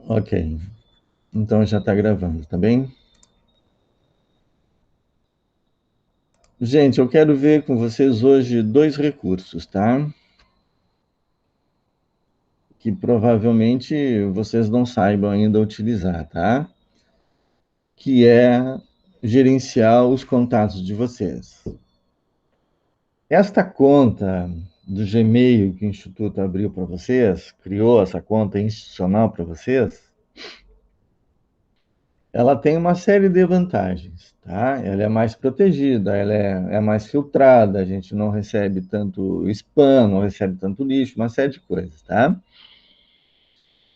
Ok. Então já está gravando, tá bem? Gente, eu quero ver com vocês hoje dois recursos, tá? Que provavelmente vocês não saibam ainda utilizar, tá? Que é gerenciar os contatos de vocês. Esta conta do Gmail que o Instituto abriu para vocês, criou essa conta institucional para vocês, ela tem uma série de vantagens, tá? Ela é mais protegida, ela é mais filtrada, a gente não recebe tanto spam, não recebe tanto lixo, uma série de coisas, tá?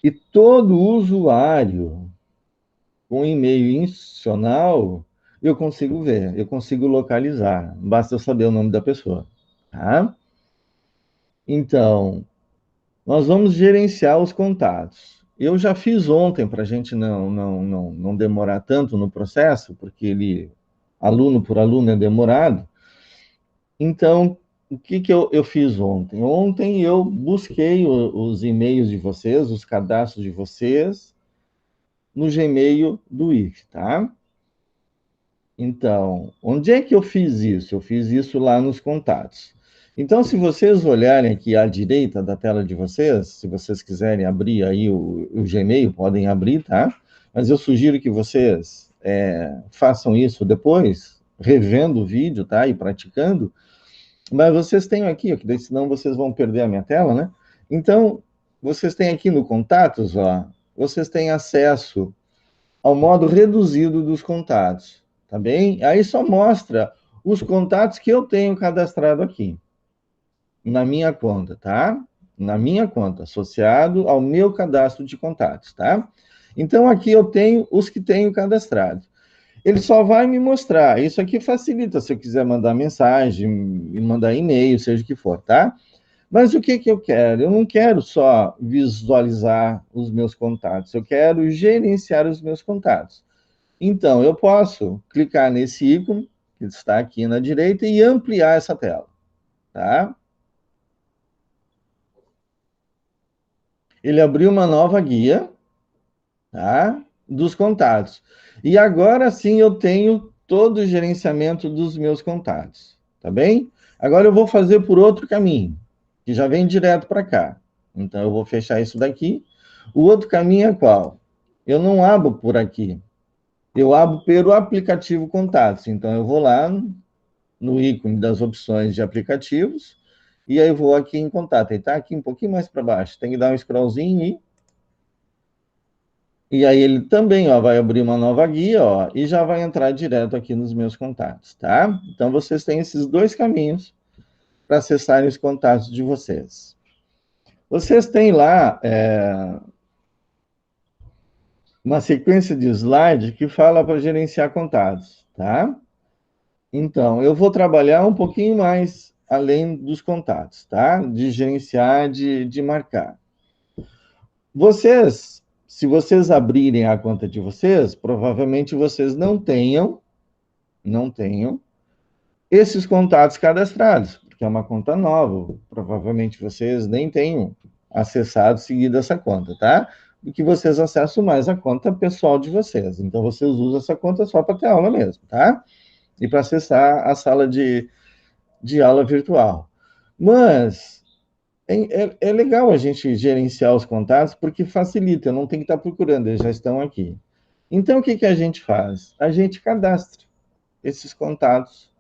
E todo usuário com e-mail institucional, eu consigo ver, eu consigo localizar, basta eu saber o nome da pessoa, tá? Então, nós vamos gerenciar os contatos. Eu já fiz ontem para a gente não demorar tanto no processo, porque ele, aluno por aluno, é demorado. Então, o que eu fiz ontem? Ontem eu busquei os e-mails de vocês, os cadastros de vocês, no Gmail do IF, tá? Então, onde é que eu fiz isso? Eu fiz isso lá nos contatos. Então, se vocês olharem aqui à direita da tela de vocês, se vocês quiserem abrir aí o Gmail, podem abrir, tá? Mas eu sugiro que vocês façam isso depois, revendo o vídeo, tá? E praticando. Mas vocês têm aqui, ó, que daí senão vocês vão perder a minha tela, né? Então, vocês têm aqui no Contatos, ó, vocês têm acesso ao modo reduzido dos contatos, tá bem? Aí só mostra os contatos que eu tenho cadastrado aqui, na minha conta, tá? Na minha conta, associado ao meu cadastro de contatos, tá? Então aqui eu tenho os que tenho cadastrado. Ele só vai me mostrar. Isso aqui facilita se eu quiser mandar mensagem, mandar e-mail, seja o que for, tá? Mas o que que eu quero? Eu não quero só visualizar os meus contatos, eu quero gerenciar os meus contatos. Então, eu posso clicar nesse ícone, que está aqui na direita, e ampliar essa tela, tá? Ele abriu uma nova guia, tá? Dos contatos. E agora sim eu tenho todo o gerenciamento dos meus contatos, tá bem? Agora eu vou fazer por outro caminho, que já vem direto para cá. Então eu vou fechar isso daqui. O outro caminho é qual? Eu não abro por aqui. Eu abro pelo aplicativo Contatos. Então eu vou lá no ícone das opções de aplicativos, e aí vou aqui em contato. Ele está aqui um pouquinho mais para baixo. Tem que dar um scrollzinho e aí ele também ó, vai abrir uma nova guia ó, e já vai entrar direto aqui nos meus contatos, tá? Então vocês têm esses dois caminhos para acessarem os contatos de vocês. Vocês têm lá uma sequência de slide que fala para gerenciar contatos, tá? Então, eu vou trabalhar um pouquinho mais além dos contatos, tá? De gerenciar, de marcar. Vocês, se vocês abrirem a conta de vocês, provavelmente vocês não tenham esses contatos cadastrados, porque é uma conta nova. Provavelmente vocês nem tenham acessado seguido essa conta, tá? E que vocês acessam mais a conta pessoal de vocês. Então vocês usam essa conta só para ter aula mesmo, tá? E para acessar a sala de aula virtual. Mas é legal a gente gerenciar os contatos porque facilita, eu não tenho que estar procurando, eles já estão aqui. Então, o que que a gente faz? A gente cadastra esses contatos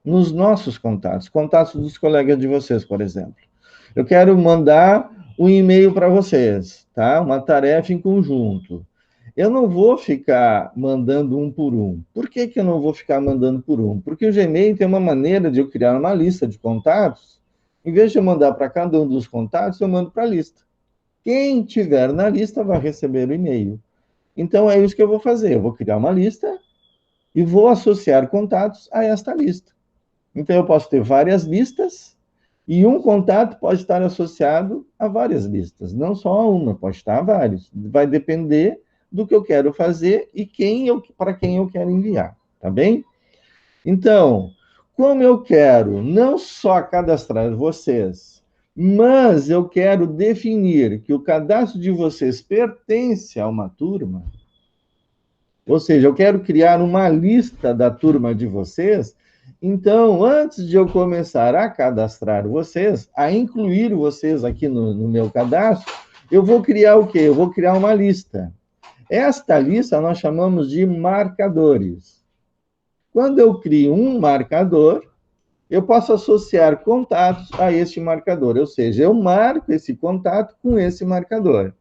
nos nossos contatos, contatos dos colegas de vocês, por exemplo. Eu quero mandar um e-mail para vocês, tá? Uma tarefa em conjunto. Eu não vou ficar mandando um por um. Por que que eu não vou ficar mandando por um? Porque o Gmail tem uma maneira de eu criar uma lista de contatos. Em vez de eu mandar para cada um dos contatos, eu mando para a lista. Quem tiver na lista vai receber o e-mail. Então é isso que eu vou fazer. Eu vou criar uma lista e vou associar contatos a esta lista. Então eu posso ter várias listas e um contato pode estar associado a várias listas, não só a uma, pode estar a vários. Vai depender do que eu quero fazer e para quem eu quero enviar, tá bem? Então, como eu quero não só cadastrar vocês, Mas eu quero definir que o cadastro de vocês pertence a uma turma, ou seja, eu quero criar uma lista da turma de vocês. Então, antes de eu começar a cadastrar vocês, a incluir vocês aqui no meu cadastro, eu vou criar o quê? Eu vou criar uma lista. Esta lista nós chamamos de marcadores. Quando eu crio um marcador, eu posso associar contatos a este marcador, ou seja, eu marco esse contato com esse marcador.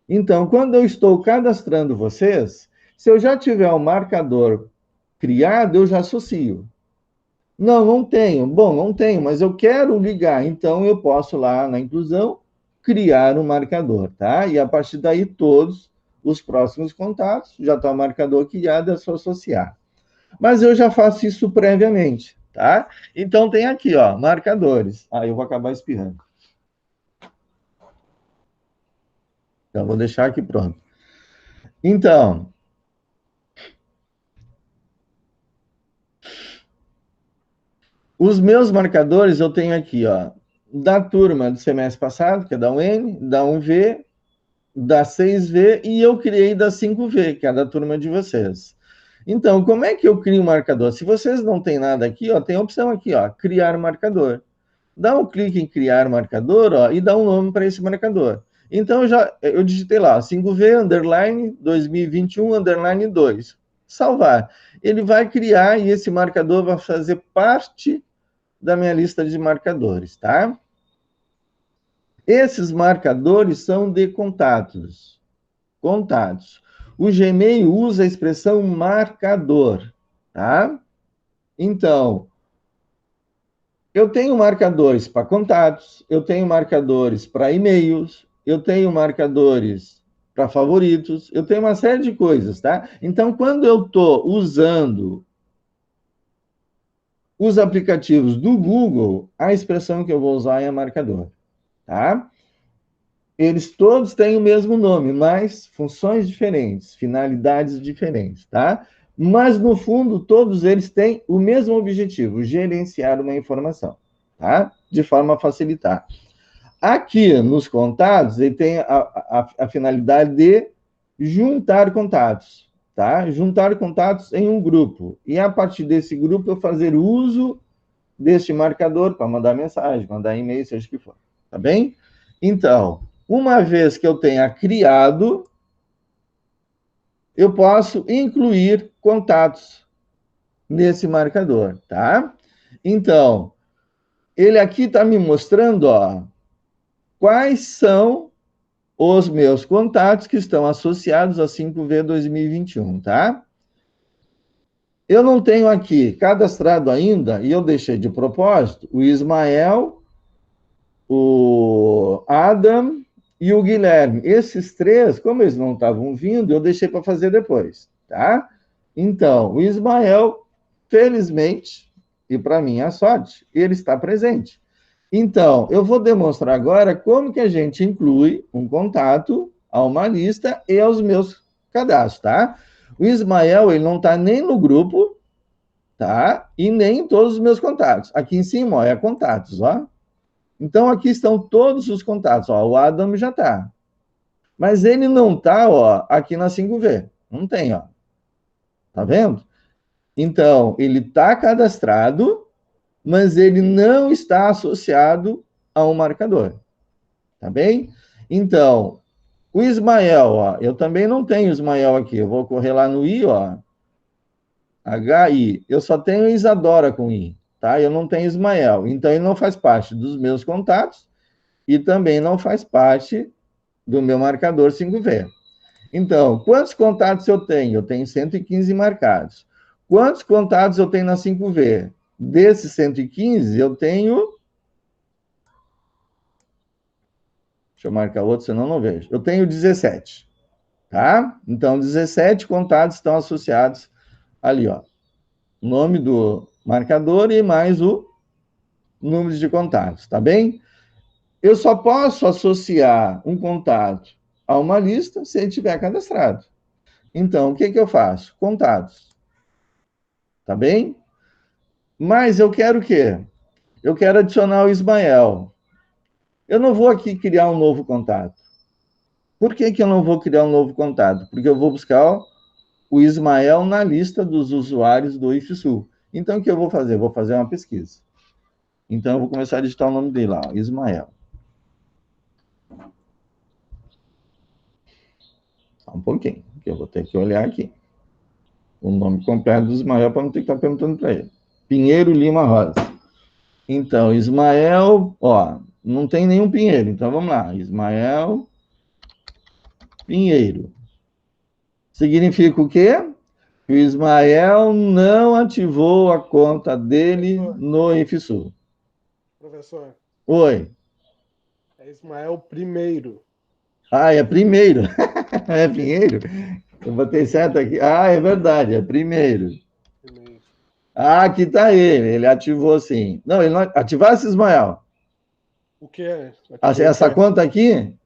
Então, quando eu estou cadastrando vocês, se eu já tiver um marcador criado, eu já associo. Não, não tenho. Bom, não tenho, mas eu quero ligar. Então, eu posso lá na inclusão criar um marcador, tá? E a partir daí, todos os próximos contatos, já está o marcador criado, é só associar. Mas eu já faço isso previamente, tá? Então, tem aqui, ó, marcadores. Ah, eu vou acabar espirrando. Então, vou deixar aqui pronto. Então, os meus marcadores eu tenho aqui, ó, da turma do semestre passado, que é da UN, da 1V, da 6V, e eu criei da 5V, que é da turma de vocês. Então, como é que eu crio um marcador? Se vocês não têm nada aqui, ó, tem a opção aqui, ó, criar marcador. Dá um clique em criar marcador, ó, e dá um nome para esse marcador. Então, eu digitei lá, 5V, underline, 2021, underline 2. Salvar. Ele vai criar e esse marcador vai fazer parte da minha lista de marcadores, tá? Esses marcadores são de contatos. Contatos. O Gmail usa a expressão marcador, tá? Então, eu tenho marcadores para contatos, eu tenho marcadores para e-mails, eu tenho marcadores para favoritos, eu tenho uma série de coisas, tá? Então, quando eu estou usando os aplicativos do Google, a expressão que eu vou usar é marcador, tá? Eles todos têm o mesmo nome, mas funções diferentes, finalidades diferentes, tá? Mas, no fundo, todos eles têm o mesmo objetivo, gerenciar uma informação, tá? De forma a facilitar. Aqui, nos contatos, ele tem a finalidade de juntar contatos, tá? Juntar contatos em um grupo. E, a partir desse grupo, eu fazer uso deste marcador para mandar mensagem, mandar e-mail, seja o que for, tá bem? Então, uma vez que eu tenha criado, eu posso incluir contatos nesse marcador, tá? Então, ele aqui está me mostrando, ó, quais são os meus contatos que estão associados a 5V 2021, tá? Eu não tenho aqui cadastrado ainda, e eu deixei de propósito, o Ismael, o Adam e o Guilherme. Esses três, como eles não estavam vindo, eu deixei para fazer depois, tá? Então, o Ismael, felizmente, e para minha sorte, ele está presente. Então, eu vou demonstrar agora como que a gente inclui um contato a uma lista e aos meus cadastros, tá? O Ismael, ele não está nem no grupo, tá? E nem em todos os meus contatos. Aqui em cima, ó, é contatos, ó. Então, aqui estão todos os contatos. Ó, o Adam já está. Mas ele não está, ó, aqui na 5V. Não tem, ó. Tá vendo? Então, ele está cadastrado, mas ele não está associado a um marcador. Tá bem? Então, o Ismael, ó, eu também não tenho Ismael aqui. Eu vou correr lá no I, ó. HI. Eu só tenho Isadora com I, tá? Eu não tenho Ismael. Então, ele não faz parte dos meus contatos e também não faz parte do meu marcador 5V. Então, quantos contatos eu tenho? Eu tenho 115 marcados. Quantos contatos eu tenho na 5V? Desses 115, eu tenho... Deixa eu marcar outro, senão não vejo. Eu tenho 17, tá? Então, 17 contatos estão associados ali, ó. O nome do marcador e mais o número de contatos, tá bem? Eu só posso associar um contato a uma lista se ele estiver cadastrado. Então, o que que eu faço? Contatos, tá bem? Mas eu quero o quê? Eu quero adicionar o Ismael. Eu não vou aqui criar um novo contato. Por que eu não vou criar um novo contato? Porque eu vou buscar o Ismael na lista dos usuários do IFSU. Então, o que eu vou fazer? Eu vou fazer uma pesquisa. Então, eu vou começar a digitar o nome dele lá, Ismael. Só um pouquinho, que eu vou ter que olhar aqui. O nome completo do Ismael para não ter que estar perguntando para ele. Pinheiro Lima Rosa. Então, Ismael, ó, não tem nenhum Pinheiro. Então, vamos lá. Ismael Pinheiro. Significa o quê? Que o Ismael não ativou a conta dele no IFSU. Professor. Oi. É Ismael primeiro. Ah, é primeiro. É Pinheiro? Eu botei certo aqui. Ah, é verdade, é primeiro. Ah, aqui está ele. Ele ativou sim. Não, ele não ativasse, Ismael. O que é? Essa conta aqui?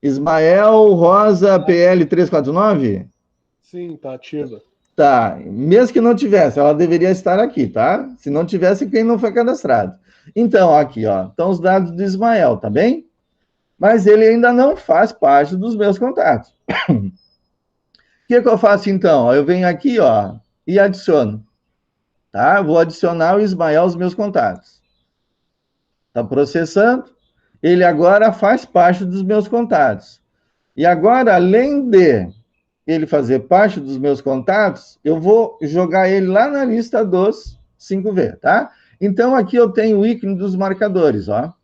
Ismael Rosa PL 349? Sim, tá ativa. Tá. Mesmo que não tivesse, ela deveria estar aqui, tá? Se não tivesse, quem não foi cadastrado. Então, aqui, ó, estão os dados do Ismael, tá bem? Mas ele ainda não faz parte dos meus contatos. O que eu faço então? Eu venho aqui, ó, e adiciono. Tá? Vou adicionar o Ismael aos meus contatos. Está processando. Ele agora faz parte dos meus contatos. E agora, além de ele fazer parte dos meus contatos, eu vou jogar ele lá na lista dos 5V, tá? Então, aqui eu tenho o ícone dos marcadores, ó.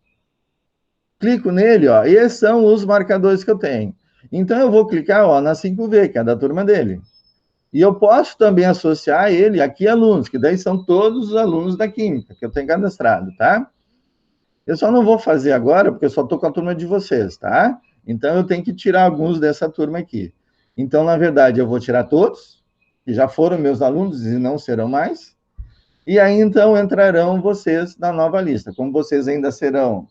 Clico nele, ó, e esses são os marcadores que eu tenho. Então, eu vou clicar, ó, na 5V, que é da turma dele. E eu posso também associar ele aqui a alunos, que daí são todos os alunos da Química, que eu tenho cadastrado, tá? Eu só não vou fazer agora, porque eu só estou com a turma de vocês, tá? Então, eu tenho que tirar alguns dessa turma aqui. Então, na verdade, eu vou tirar todos, que já foram meus alunos e não serão mais. E aí, então, entrarão vocês na nova lista. Como vocês ainda serão,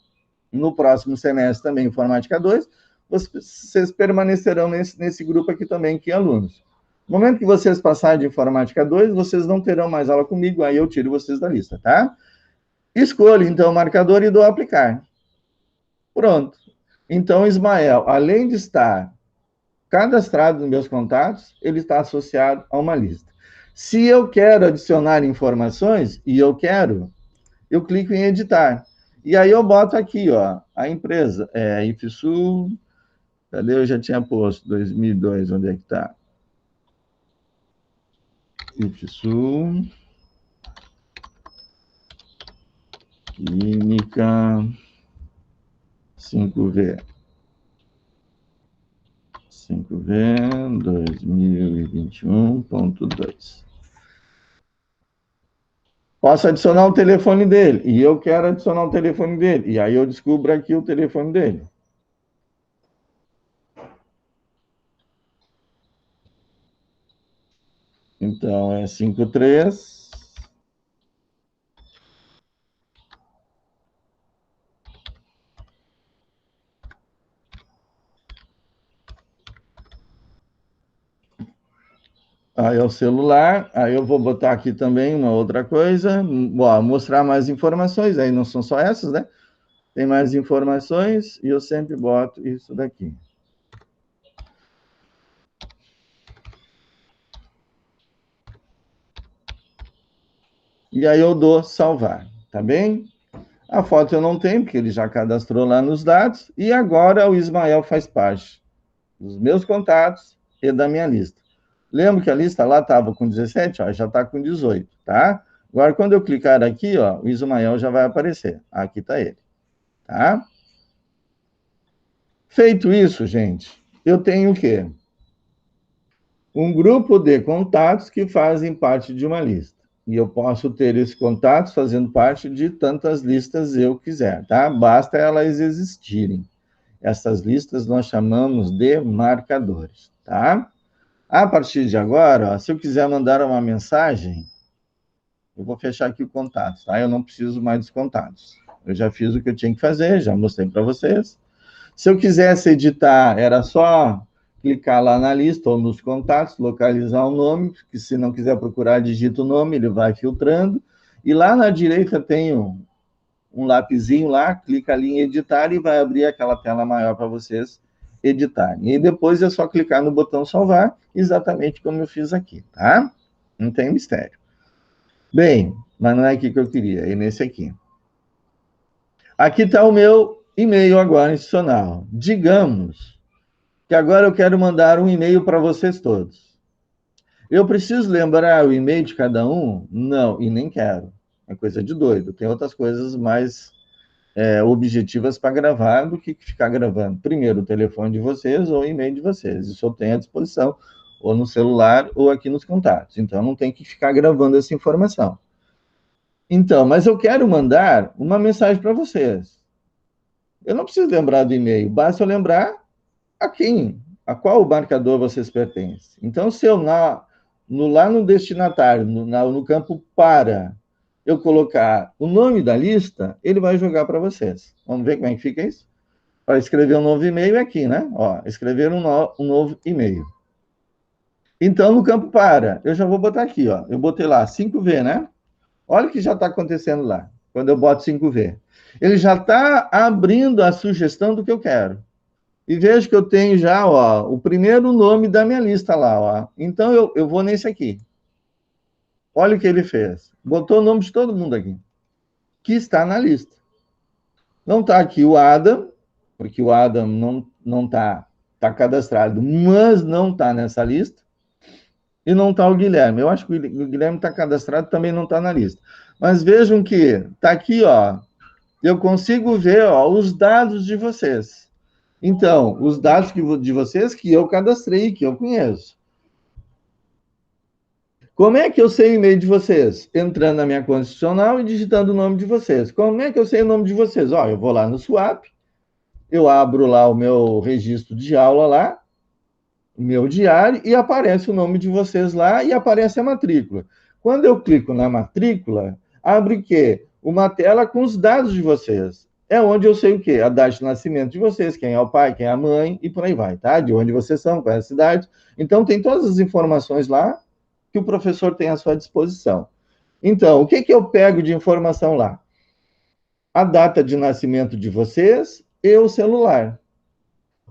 no próximo semestre, também Informática 2, vocês permanecerão nesse grupo aqui também, que é alunos. No momento que vocês passarem de Informática 2, vocês não terão mais aula comigo, aí eu tiro vocês da lista, tá? Escolho, então, o marcador e dou aplicar. Pronto. Então, Ismael, além de estar cadastrado nos meus contatos, ele está associado a uma lista. Se eu quero adicionar informações, e eu quero, eu clico em editar. E aí eu boto aqui, ó, a empresa, IFSU, cadê? Eu já tinha posto, 2002, onde é que está? IFSU, Química 5V. 5V 2021.2. Posso adicionar o telefone dele. E eu quero adicionar o telefone dele. E aí eu descubro aqui o telefone dele. Então, é 53... Aí é o celular, aí eu vou botar aqui também uma outra coisa, mostrar mais informações, aí não são só essas, né? Tem mais informações e eu sempre boto isso daqui. E aí eu dou salvar, tá bem? A foto eu não tenho, porque ele já cadastrou lá nos dados, e agora o Ismael faz parte dos meus contatos e da minha lista. Lembra que a lista lá estava com 17, ó, já está com 18, tá? Agora, quando eu clicar aqui, ó, o Ismael já vai aparecer. Aqui está ele, tá? Feito isso, gente, eu tenho o quê? Um grupo de contatos que fazem parte de uma lista. E eu posso ter esses contatos fazendo parte de tantas listas eu quiser, tá? Basta elas existirem. Essas listas nós chamamos de marcadores, tá? A partir de agora, ó, se eu quiser mandar uma mensagem, eu vou fechar aqui o contato, tá? Eu não preciso mais dos contatos. Eu já fiz o que eu tinha que fazer, já mostrei para vocês. Se eu quisesse editar, era só clicar lá na lista ou nos contatos, localizar o nome, que se não quiser procurar, digita o nome, ele vai filtrando. E lá na direita tem um lapisinho lá, clica ali em editar e vai abrir aquela tela maior para vocês editarem. E depois é só clicar no botão salvar, exatamente como eu fiz aqui, tá? Não tem mistério. Bem, mas não é aqui que eu queria, é nesse aqui. Aqui está o meu e-mail agora institucional. Digamos que agora eu quero mandar um e-mail para vocês todos. Eu preciso lembrar o e-mail de cada um? Não, e nem quero. É coisa de doido. Tem outras coisas mais objetivas para gravar do que ficar gravando. Primeiro, o telefone de vocês ou o e-mail de vocês. Isso eu tenho à disposição, ou no celular ou aqui nos contatos. Então, não tem que ficar gravando essa informação. Então, mas eu quero mandar uma mensagem para vocês. Eu não preciso lembrar do e-mail, basta eu lembrar a qual marcador vocês pertencem. Então, se eu lá no destinatário, no campo para, eu colocar o nome da lista, ele vai jogar para vocês. Vamos ver como é que fica isso? Para escrever um novo e-mail é aqui, né? Ó, escrever um novo e-mail. Então, no campo para, eu já vou botar aqui, ó. Eu botei lá 5V, né? Olha o que já está acontecendo lá, quando eu boto 5V. Ele já está abrindo a sugestão do que eu quero. E vejo que eu tenho já, ó, o primeiro nome da minha lista lá, ó. Então, eu vou nesse aqui. Olha o que ele fez. Botou o nome de todo mundo aqui, que está na lista. Não está aqui o Adam, porque o Adam não está cadastrado, mas não está nessa lista. E não está o Guilherme. Eu acho que o Guilherme está cadastrado, também não está na lista. Mas vejam que está aqui, ó. Eu consigo ver, ó, os dados de vocês. Então, os dados de vocês que eu cadastrei, que eu conheço. Como é que eu sei o e-mail de vocês? Entrando na minha constitucional e digitando o nome de vocês. Como é que eu sei o nome de vocês? Ó, eu vou lá no Swap, eu abro lá o meu registro de aula lá, o meu diário, e aparece o nome de vocês lá e aparece a matrícula. Quando eu clico na matrícula, abre o quê? Uma tela com os dados de vocês. É onde eu sei o quê? A data de nascimento de vocês, quem é o pai, quem é a mãe, e por aí vai, tá? De onde vocês são, qual é a cidade. Então, tem todas as informações lá que o professor tem à sua disposição. Então, o que eu pego de informação lá? A data de nascimento de vocês e o celular.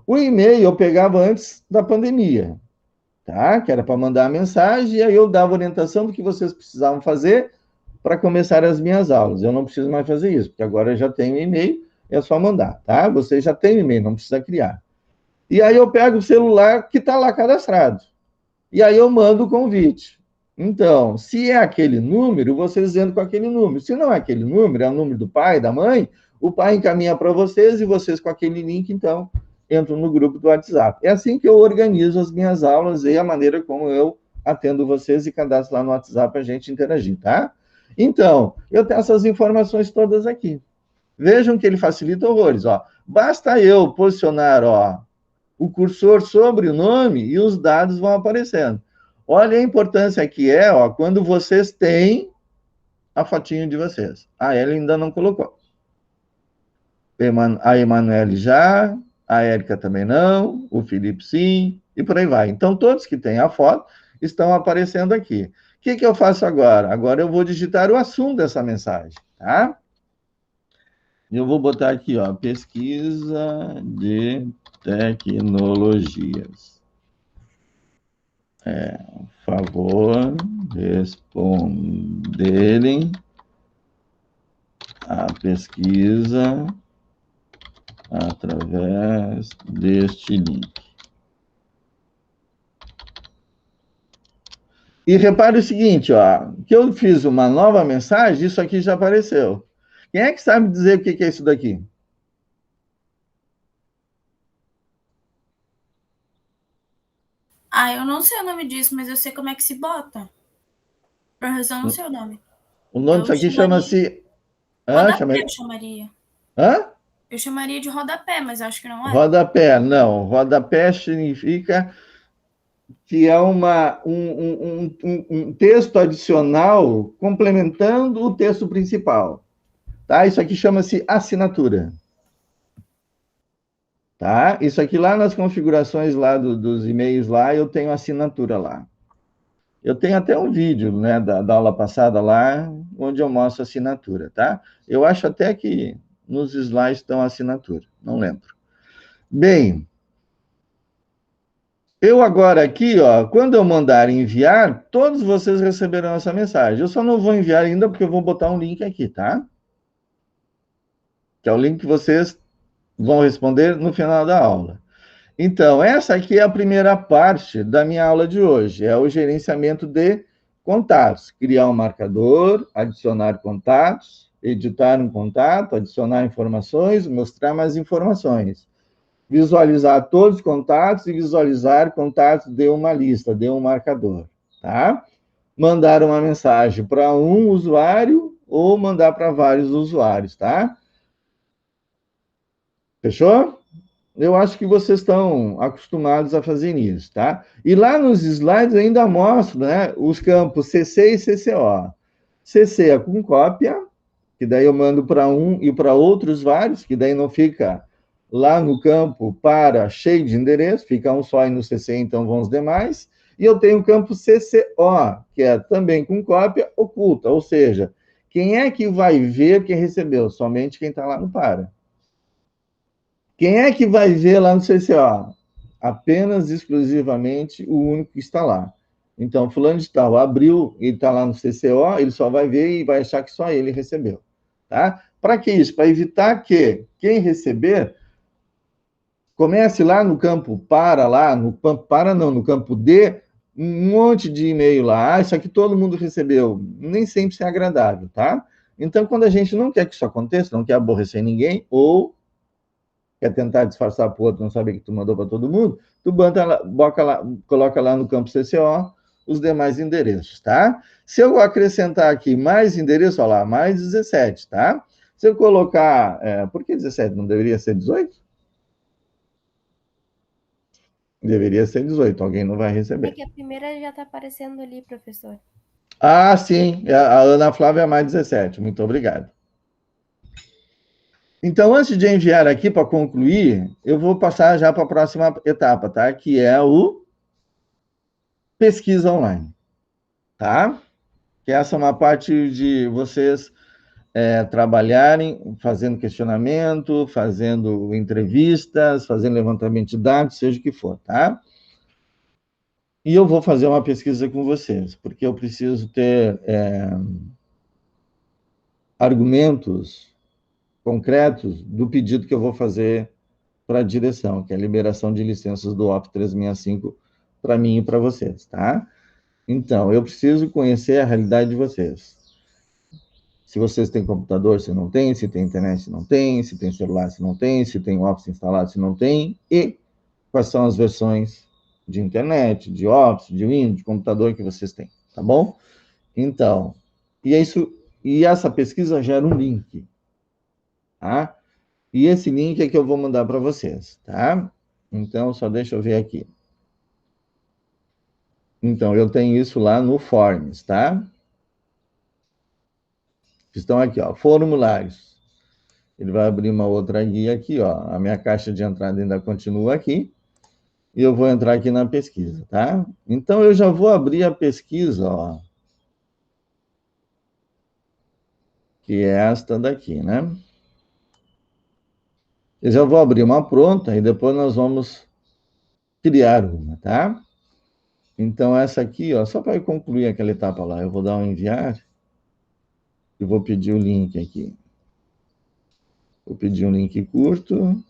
O e-mail eu pegava antes da pandemia, tá? Que era para mandar a mensagem, e aí eu dava orientação do que vocês precisavam fazer para começar as minhas aulas. Eu não preciso mais fazer isso, porque agora eu já tenho e-mail, é só mandar, tá? Vocês já têm e-mail, não precisa criar. E aí eu pego o celular que está lá cadastrado. E aí eu mando o convite. Então, se é aquele número, vocês entram com aquele número. Se não é aquele número, é o número do pai, da mãe, o pai encaminha para vocês e vocês com aquele link, então, entram no grupo do WhatsApp. É assim que eu organizo as minhas aulas e a maneira como eu atendo vocês e cadastro lá no WhatsApp para a gente interagir, tá? Então, eu tenho essas informações todas aqui. Vejam que ele facilita horrores, ó. Basta eu posicionar, ó, o cursor sobre o nome e os dados vão aparecendo. Olha a importância que é, ó, quando vocês têm a fotinho de vocês. A Ellen ainda não colocou. A Emanuele já, a Érica também não, o Felipe sim, e por aí vai. Então, todos que têm a foto estão aparecendo aqui. O que eu faço agora? Agora eu vou digitar o assunto dessa mensagem, tá? Eu vou botar aqui, ó, pesquisa de tecnologias. Favor responderem a pesquisa através deste link. E repare o seguinte, ó, que eu fiz uma nova mensagem, isso aqui já apareceu. Quem é que sabe dizer o que é isso daqui? Ah, eu não sei o nome disso, mas eu sei como é que se bota. Por razão, não sei o nome. O nome disso aqui chama-se... Rodapé eu chamaria. Hã? Eu chamaria de rodapé, mas acho que não é. Rodapé, não. Rodapé significa que é um texto adicional complementando o texto principal. Tá? Isso aqui chama-se assinatura. Tá? Isso aqui lá nas configurações lá dos e-mails lá, eu tenho assinatura lá. Eu tenho até um vídeo, né, da aula passada lá, onde eu mostro a assinatura, tá? Eu acho até que nos slides estão a assinatura, não lembro. Bem, eu agora aqui, ó, quando eu mandar enviar, todos vocês receberão essa mensagem. Eu só não vou enviar ainda porque eu vou botar um link aqui, tá? Que é o link que vocês vão responder no final da aula. Então, essa aqui é a primeira parte da minha aula de hoje, é o gerenciamento de contatos. Criar um marcador, adicionar contatos, editar um contato, adicionar informações, mostrar mais informações. Visualizar todos os contatos e visualizar contatos de uma lista, de um marcador, tá? Mandar uma mensagem para um usuário ou mandar para vários usuários, tá? Fechou? Eu acho que vocês estão acostumados a fazer isso, tá? E lá nos slides eu ainda mostro, né, os campos CC e CCO. CC é com cópia, que daí eu mando para um e para outros vários, que daí não fica lá no campo para cheio de endereço, fica um só aí no CC, então vão os demais. E eu tenho o campo CCO, que é também com cópia oculta, ou seja, quem é que vai ver quem recebeu? Somente quem está lá no para. Quem é que vai ver lá no CCO? Apenas, exclusivamente, o único que está lá. Então, fulano de tal abriu, ele está lá no CCO, ele só vai ver e vai achar que só ele recebeu. Tá? Para que isso? Para evitar que quem receber comece lá no campo para, lá, no campo D, um monte de e-mail lá. Ah, isso aqui todo mundo recebeu. Nem sempre isso é agradável, tá? Então, quando a gente não quer que isso aconteça, não quer aborrecer ninguém, ou quer tentar disfarçar para o outro, não saber que tu mandou para todo mundo, tu coloca lá no campo CCO os demais endereços, tá? Se eu acrescentar aqui mais endereço, olha lá, mais 17, tá? Se eu colocar... por que 17? Não deveria ser 18? Deveria ser 18, alguém não vai receber. É que a primeira já está aparecendo ali, professor. Ah, sim, a Ana Flávia é mais 17, muito obrigado. Então, antes de enviar aqui para concluir, eu vou passar já para a próxima etapa, tá? Que é o pesquisa online, tá? Que essa é uma parte de vocês trabalharem fazendo questionamento, fazendo entrevistas, fazendo levantamento de dados, seja o que for, tá? E eu vou fazer uma pesquisa com vocês, porque eu preciso ter argumentos concretos do pedido que eu vou fazer para a direção, que é a liberação de licenças do Office 365 para mim e para vocês, tá? Então, eu preciso conhecer a realidade de vocês. Se vocês têm computador, se não tem, se tem internet, se não tem, se tem celular, se não tem, se tem Office instalado, se não tem, e quais são as versões de internet, de Office, de Windows, de computador que vocês têm, tá bom? Então, e essa pesquisa gera um link, tá? E esse link é que eu vou mandar para vocês, tá? Então, só deixa eu ver aqui. Então, eu tenho isso lá no Forms, tá? Estão aqui, ó, formulários. Ele vai abrir uma outra guia aqui, ó. A minha caixa de entrada ainda continua aqui. E eu vou entrar aqui na pesquisa, tá? Então, eu já vou abrir a pesquisa, ó. Que é esta daqui, né? Eu já vou abrir uma pronta e depois nós vamos criar uma, tá? Então, essa aqui, ó, só para concluir aquela etapa lá, eu vou dar um enviar e vou pedir o link aqui. Vou pedir um link curto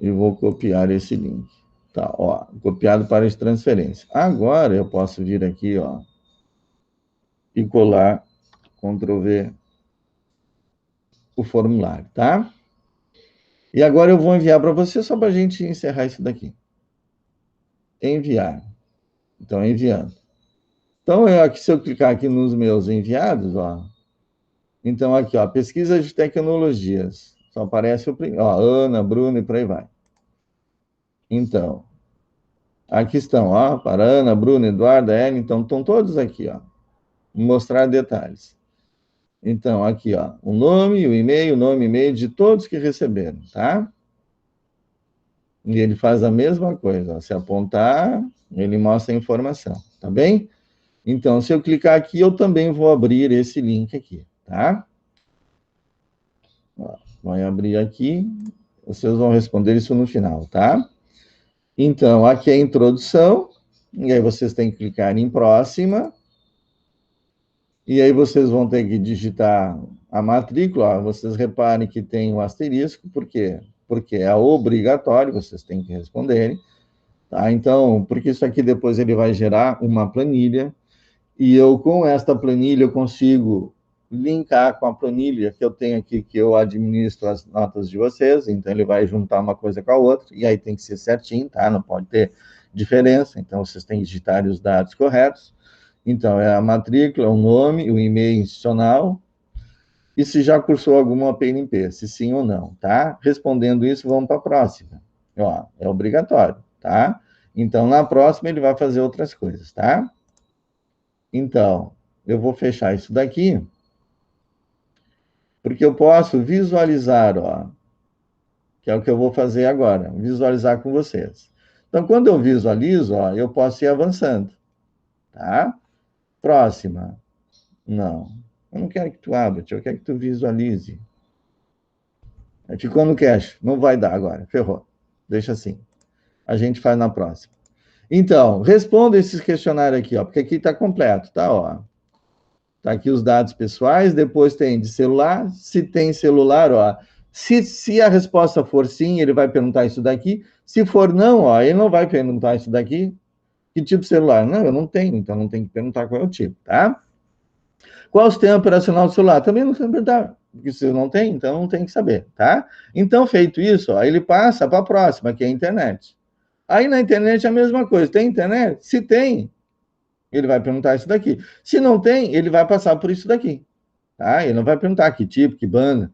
e vou copiar esse link. Tá, ó, copiado para transferência. Agora eu posso vir aqui, ó, e colar, Ctrl V, o formulário, tá? E agora eu vou enviar para você só para a gente encerrar isso daqui. Enviar. Então, enviando. Então, se eu clicar aqui nos meus enviados, ó. Então, aqui, ó, pesquisa de tecnologias. Só aparece o primeiro, ó, Ana, Bruno e por aí vai. Então, aqui estão, ó, para Ana, Bruno, Eduardo, Ellen, então estão todos aqui, ó. Vou mostrar detalhes. Então, aqui, ó, o nome, o nome e e-mail de todos que receberam, tá? E ele faz a mesma coisa, ó, se apontar, Ele mostra a informação, tá bem? Então, se eu clicar aqui, eu também vou abrir esse link aqui, tá? Ó, vai abrir aqui, vocês vão responder isso no final, tá? Então, aqui é a introdução, e aí vocês têm que clicar em próxima, e aí vocês vão ter que digitar a matrícula, ó, vocês reparem que tem um asterisco, por quê? Porque é obrigatório, vocês têm que responderem, tá? Então, porque isso aqui depois ele vai gerar uma planilha, e eu, com esta planilha, eu consigo linkar com a planilha que eu tenho aqui, que eu administro as notas de vocês, então ele vai juntar uma coisa com a outra, e aí tem que ser certinho, tá? Não pode ter diferença, então vocês têm que digitar os dados corretos. Então, é a matrícula, o nome, o e-mail institucional, e se já cursou alguma PNP, se sim ou não, tá? Respondendo isso, vamos para a próxima. Ó, é obrigatório, tá? Então, na próxima, ele vai fazer outras coisas, tá? Então, eu vou fechar isso daqui, porque eu posso visualizar, ó, que é o que eu vou fazer agora, visualizar com vocês. Então, quando eu visualizo, ó, eu posso ir avançando, tá? Próxima. Não, eu não quero que tu abra, eu quero que tu visualize. Ficou no cache, não vai dar agora, ferrou. Deixa assim. A gente faz na próxima. Então, responda esses questionários aqui, ó, porque aqui está completo, tá? Ó. Tá aqui os dados pessoais, depois tem de celular, se tem celular, ó. Se a resposta for sim, ele vai perguntar isso daqui. Se for não, ó, ele não vai perguntar isso daqui. Que tipo de celular? Não, eu não tenho, então não tem que perguntar qual é o tipo, tá? Qual o sistema operacional do celular? Também não tem que perguntar, porque se não tem, então não tem que saber, tá? Então, feito isso, ó, ele passa para a próxima, que é a internet. Aí na internet é a mesma coisa. Tem internet? Se tem, ele vai perguntar isso daqui. Se não tem, ele vai passar por isso daqui. Tá? Ele não vai perguntar que tipo, que banda.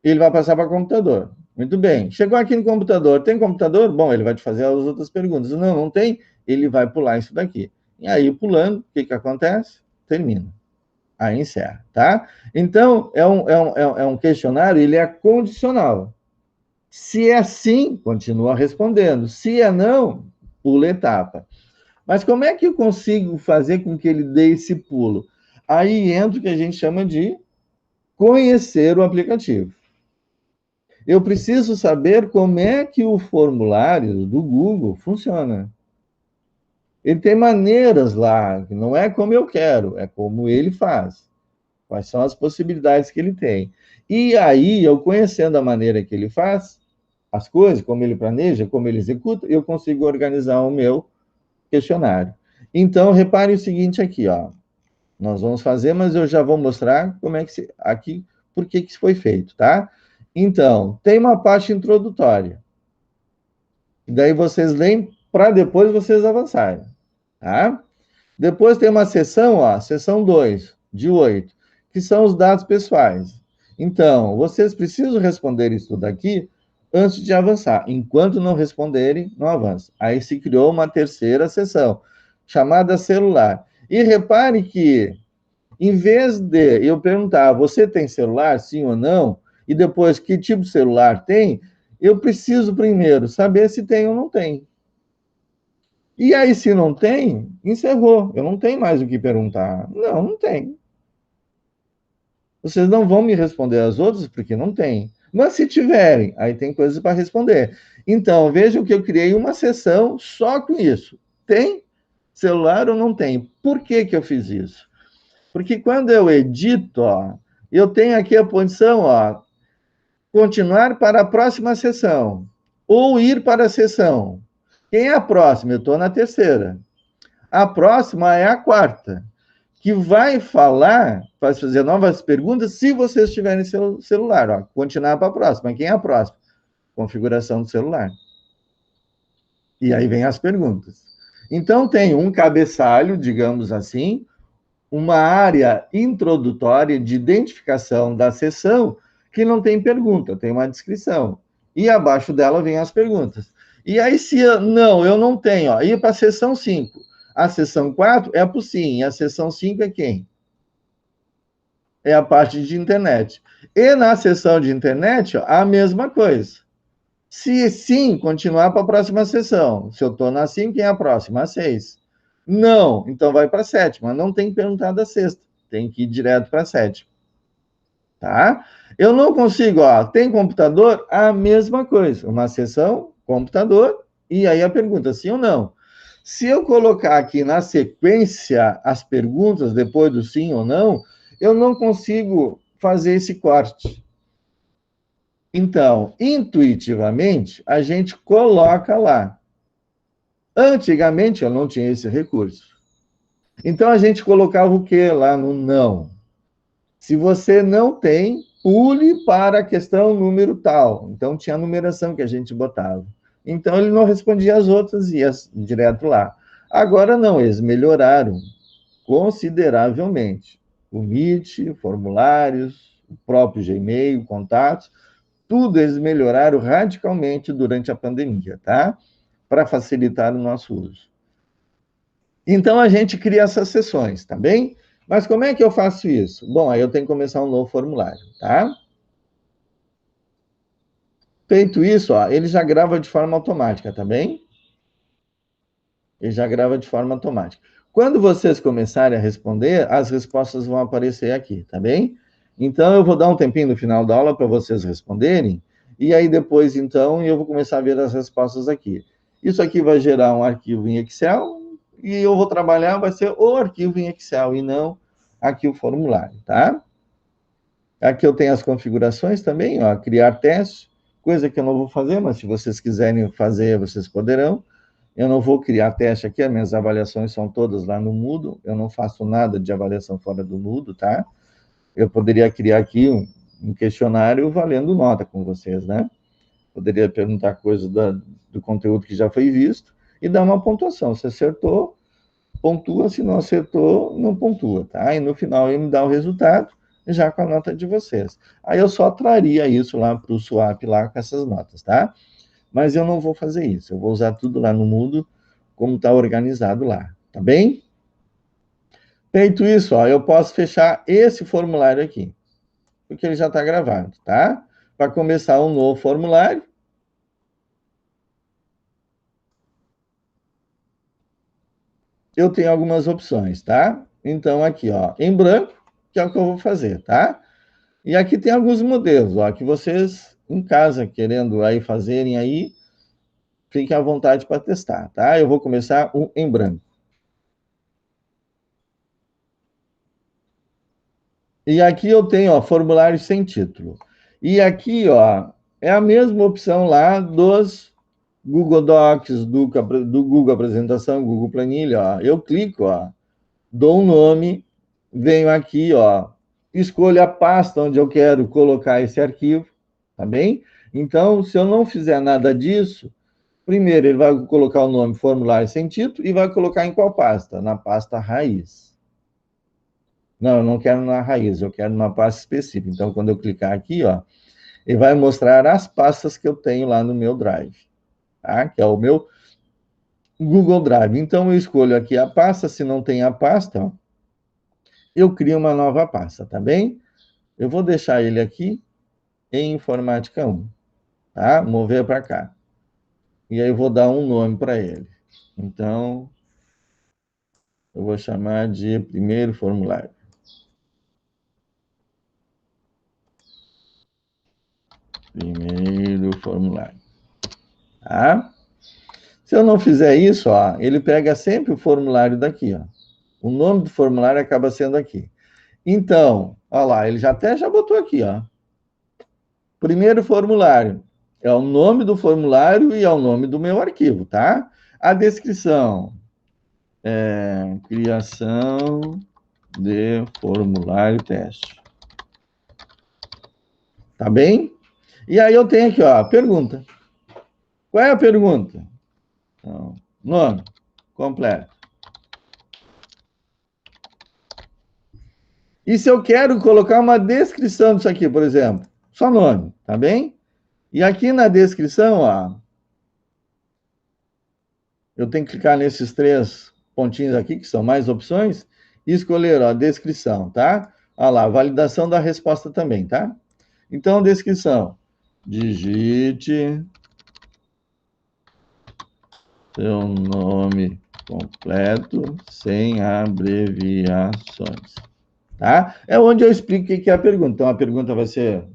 Ele vai passar para computador. Muito bem. Chegou aqui no computador. Tem computador? Bom, ele vai te fazer as outras perguntas. Não, não tem. Ele vai pular isso daqui. E aí, pulando, o que acontece? Termina. Aí encerra, tá? Então, é um questionário, ele é condicional. Se é sim, continua respondendo. Se é não, pula etapa. Mas como é que eu consigo fazer com que ele dê esse pulo? Aí entra o que a gente chama de conhecer o aplicativo. Eu preciso saber como é que o formulário do Google funciona. Ele tem maneiras lá, que não é como eu quero, é como ele faz. Quais são as possibilidades que ele tem. E aí, eu conhecendo a maneira que ele faz, as coisas, como ele planeja, como ele executa, eu consigo organizar o meu questionário. Então, repare o seguinte aqui, ó. Nós vamos fazer, mas eu já vou mostrar como é que aqui, por que isso foi feito, tá? Então, tem uma parte introdutória. Daí vocês leem para depois vocês avançarem, tá? Depois tem uma seção, ó, seção 2, de 8, que são os dados pessoais. Então, vocês precisam responder isso daqui antes de avançar. Enquanto não responderem, não avança. Aí se criou uma terceira seção, chamada celular. E repare que, em vez de eu perguntar, você tem celular, sim ou não? E depois, que tipo de celular tem? Eu preciso primeiro saber se tem ou não tem. E aí, se não tem, encerrou. Eu não tenho mais o que perguntar. Não, não tem. Vocês não vão me responder as outras porque não tem. Mas se tiverem, aí tem coisas para responder. Então, vejam que eu criei uma sessão só com isso. Tem celular ou não tem? Por que eu fiz isso? Porque quando eu edito, ó, eu tenho aqui a posição, ó, continuar para a próxima sessão, ou ir para a sessão. Quem é a próxima? Eu estou na terceira. A próxima é a quarta, que vai falar, vai fazer novas perguntas se vocês tiverem celular. Ó, continuar para a próxima. Quem é a próxima? Configuração do celular. E aí vem as perguntas. Então, tem um cabeçalho, digamos assim, uma área introdutória de identificação da sessão que não tem pergunta, tem uma descrição. E abaixo dela vem as perguntas. E aí, se eu não tenho, ó, ir para a sessão 5. A sessão 4 é para o sim, a sessão 5 é quem? É a parte de internet. E na sessão de internet, ó, a mesma coisa. Se sim, continuar para a próxima sessão. Se eu estou na 5, quem é a próxima? A 6. Não, então vai para a 7ª. Não tem que perguntar da 6ª. Tem que ir direto para a 7ª. Tá? Eu não consigo, ó, tem computador? A mesma coisa. Uma sessão, computador, e aí a pergunta, sim ou não? Se eu colocar aqui na sequência as perguntas depois do sim ou não, eu não consigo fazer esse corte. Então, intuitivamente, a gente coloca lá. Antigamente, eu não tinha esse recurso. Então, a gente colocava o quê lá no não? Se você não tem, pule para a questão número tal. Então, tinha a numeração que a gente botava. Então, ele não respondia as outras e ia direto lá. Agora, não, eles melhoraram consideravelmente. O Meet, formulários, o próprio Gmail, contatos, tudo eles melhoraram radicalmente durante a pandemia, tá? Para facilitar o nosso uso. Então, a gente cria essas sessões, tá bem? Mas como é que eu faço isso? Bom, aí eu tenho que começar um novo formulário, tá? Feito isso, ó, ele já grava de forma automática, tá bem? Ele já grava de forma automática. Quando vocês começarem a responder, as respostas vão aparecer aqui, tá bem? Então, eu vou dar um tempinho no final da aula para vocês responderem, e aí depois, então, eu vou começar a ver as respostas aqui. Isso aqui vai gerar um arquivo em Excel, e eu vou trabalhar, vai ser o arquivo em Excel, e não aqui o formulário, tá? Aqui eu tenho as configurações também, ó, criar teste, coisa que eu não vou fazer, mas se vocês quiserem fazer, vocês poderão. Eu não vou criar teste aqui, as minhas avaliações são todas lá no Moodle, eu não faço nada de avaliação fora do Moodle, tá? Eu poderia criar aqui um questionário valendo nota com vocês, né? Poderia perguntar coisas do conteúdo que já foi visto e dar uma pontuação. Se acertou, pontua, se não acertou, não pontua, tá? E no final ele me dá o resultado, já com a nota de vocês. Aí eu só traria isso lá para o swap, lá com essas notas, tá? Mas eu não vou fazer isso, eu vou usar tudo lá no Moodle, como está organizado lá, tá bem? Feito isso, ó, eu posso fechar esse formulário aqui, porque ele já está gravado, tá? Para começar um novo formulário, eu tenho algumas opções, tá? Então, aqui, ó, em branco, que é o que eu vou fazer, tá? E aqui tem alguns modelos, ó, que vocês, em casa, querendo aí fazerem aí, fiquem à vontade para testar, tá? Eu vou começar em branco. E aqui eu tenho, ó, formulário sem título. E aqui, ó, é a mesma opção lá dos Google Docs, do Google Apresentação, Google Planilha, ó. Eu clico, ó, dou um nome, venho aqui, ó, escolho a pasta onde eu quero colocar esse arquivo, tá bem? Então, se eu não fizer nada disso, primeiro ele vai colocar o nome formulário sem título e vai colocar em qual pasta? Na pasta raiz. Não, eu não quero na raiz, eu quero numa pasta específica. Então, quando eu clicar aqui, ó, ele vai mostrar as pastas que eu tenho lá no meu Drive, tá? Que é o meu Google Drive. Então, eu escolho aqui a pasta, se não tem a pasta, ó, eu crio uma nova pasta, tá bem? Eu vou deixar ele aqui em Informática 1, tá? Mover para cá. E aí eu vou dar um nome para ele. Então, eu vou chamar de primeiro formulário. Primeiro formulário. Tá? Se eu não fizer isso, ó, ele pega sempre o formulário daqui, ó. O nome do formulário acaba sendo aqui. Então, olha lá, ele já botou aqui, ó. Primeiro formulário é o nome do formulário e é o nome do meu arquivo, tá? A descrição é criação de formulário teste. Tá bem? E aí eu tenho aqui, ó, a pergunta. Qual é a pergunta? Então, nome completo. E se eu quero colocar uma descrição disso aqui, por exemplo, só nome, tá bem? E aqui na descrição, ó, eu tenho que clicar nesses 3 pontinhos aqui, que são mais opções, e escolher, ó, descrição, tá? Olha lá, validação da resposta também, tá? Então, descrição. Digite seu nome completo, sem abreviações. Tá? É onde eu explico o que é a pergunta. Então, a pergunta vai ser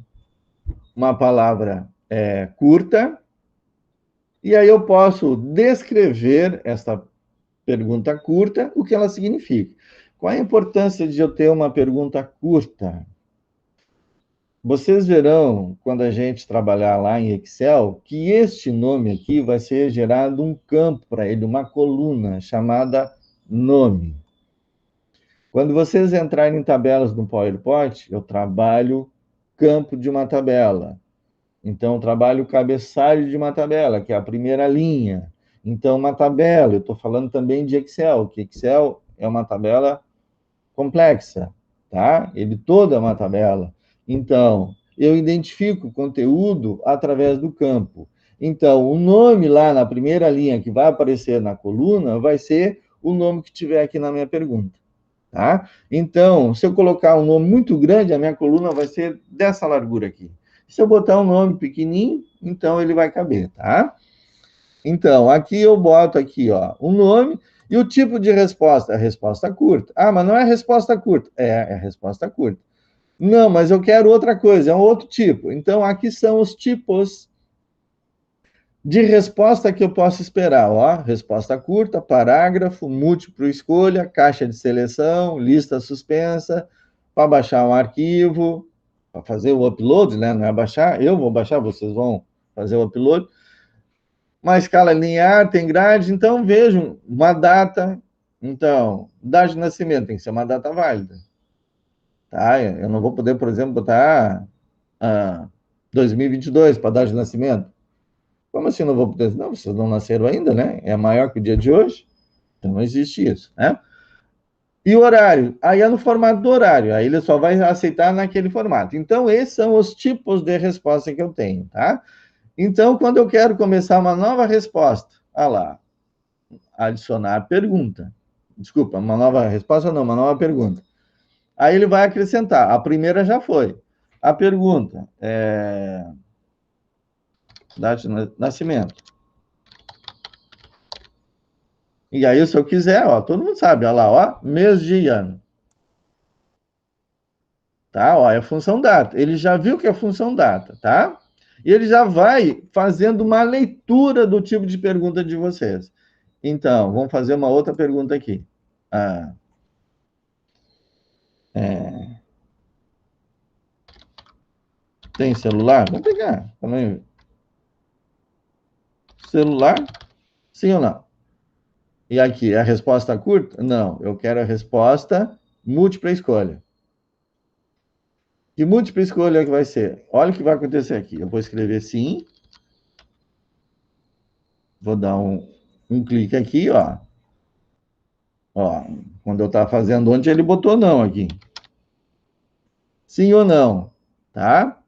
uma palavra curta, e aí eu posso descrever essa pergunta curta, o que ela significa. Qual a importância de eu ter uma pergunta curta? Vocês verão, quando a gente trabalhar lá em Excel, que este nome aqui vai ser gerado um campo para ele, uma coluna chamada nome. Quando vocês entrarem em tabelas no PowerPoint, eu trabalho campo de uma tabela. Então, eu trabalho o cabeçalho de uma tabela, que é a primeira linha. Então, uma tabela, eu estou falando também de Excel, que Excel é uma tabela complexa, tá? Ele todo é uma tabela. Então, eu identifico o conteúdo através do campo. Então, o nome lá na primeira linha que vai aparecer na coluna vai ser o nome que tiver aqui na minha pergunta, tá? Então, se eu colocar um nome muito grande, a minha coluna vai ser dessa largura aqui. Se eu botar um nome pequenininho, então ele vai caber, tá? Então, aqui eu boto aqui, ó, o nome e o tipo de resposta. A resposta curta. Ah, mas não é resposta curta. É resposta curta. Não, mas eu quero outra coisa, é um outro tipo. Então, aqui são os tipos de resposta que eu posso esperar. Ó, resposta curta, parágrafo, múltiplo escolha, caixa de seleção, lista suspensa, para baixar um arquivo, para fazer o upload, né? Não é baixar, eu vou baixar, vocês vão fazer o upload. Uma escala linear, tem grade, então vejam, uma data. Então, data de nascimento tem que ser uma data válida. Tá? Eu não vou poder, por exemplo, botar 2022 para data de nascimento. Como assim não vou poder? Não, vocês não nasceram ainda, né? É maior que o dia de hoje. Então não existe isso, né? E o horário? Aí é no formato do horário. Aí ele só vai aceitar naquele formato. Então, esses são os tipos de resposta que eu tenho, tá? Então, quando eu quero começar uma nova resposta, lá, adicionar pergunta. Desculpa, uma nova resposta não, uma nova pergunta. Aí ele vai acrescentar. A primeira já foi. A pergunta data de nascimento. E aí, se eu quiser, ó, todo mundo sabe, olha lá, ó, mês de ano. Tá? Ó, é função data. Ele já viu que é função data, tá? E ele já vai fazendo uma leitura do tipo de pergunta de vocês. Então, vamos fazer uma outra pergunta aqui. Tem celular? Vamos pegar. Celular? Sim ou não? E aqui, a resposta curta? Não, eu quero a resposta múltipla escolha. Que múltipla escolha que vai ser? Olha o que vai acontecer aqui. Eu vou escrever sim. Vou dar um clique aqui, ó. Ó, quando eu estava fazendo ontem, ele botou não aqui. Sim ou não, tá?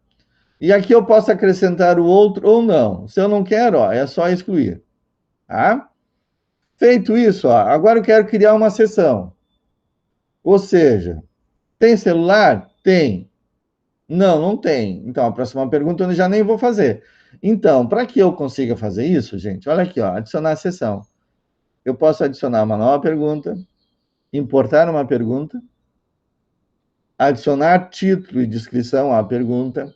E aqui eu posso acrescentar o outro ou não. Se eu não quero, ó, é só excluir, tá? Feito isso, ó, agora eu quero criar uma sessão. Ou seja, tem celular? Tem. Não, não tem. Então, a próxima pergunta eu já nem vou fazer. Então, para que eu consiga fazer isso, gente, olha aqui, ó, adicionar a sessão. Eu posso adicionar uma nova pergunta, importar uma pergunta, adicionar título e descrição à pergunta,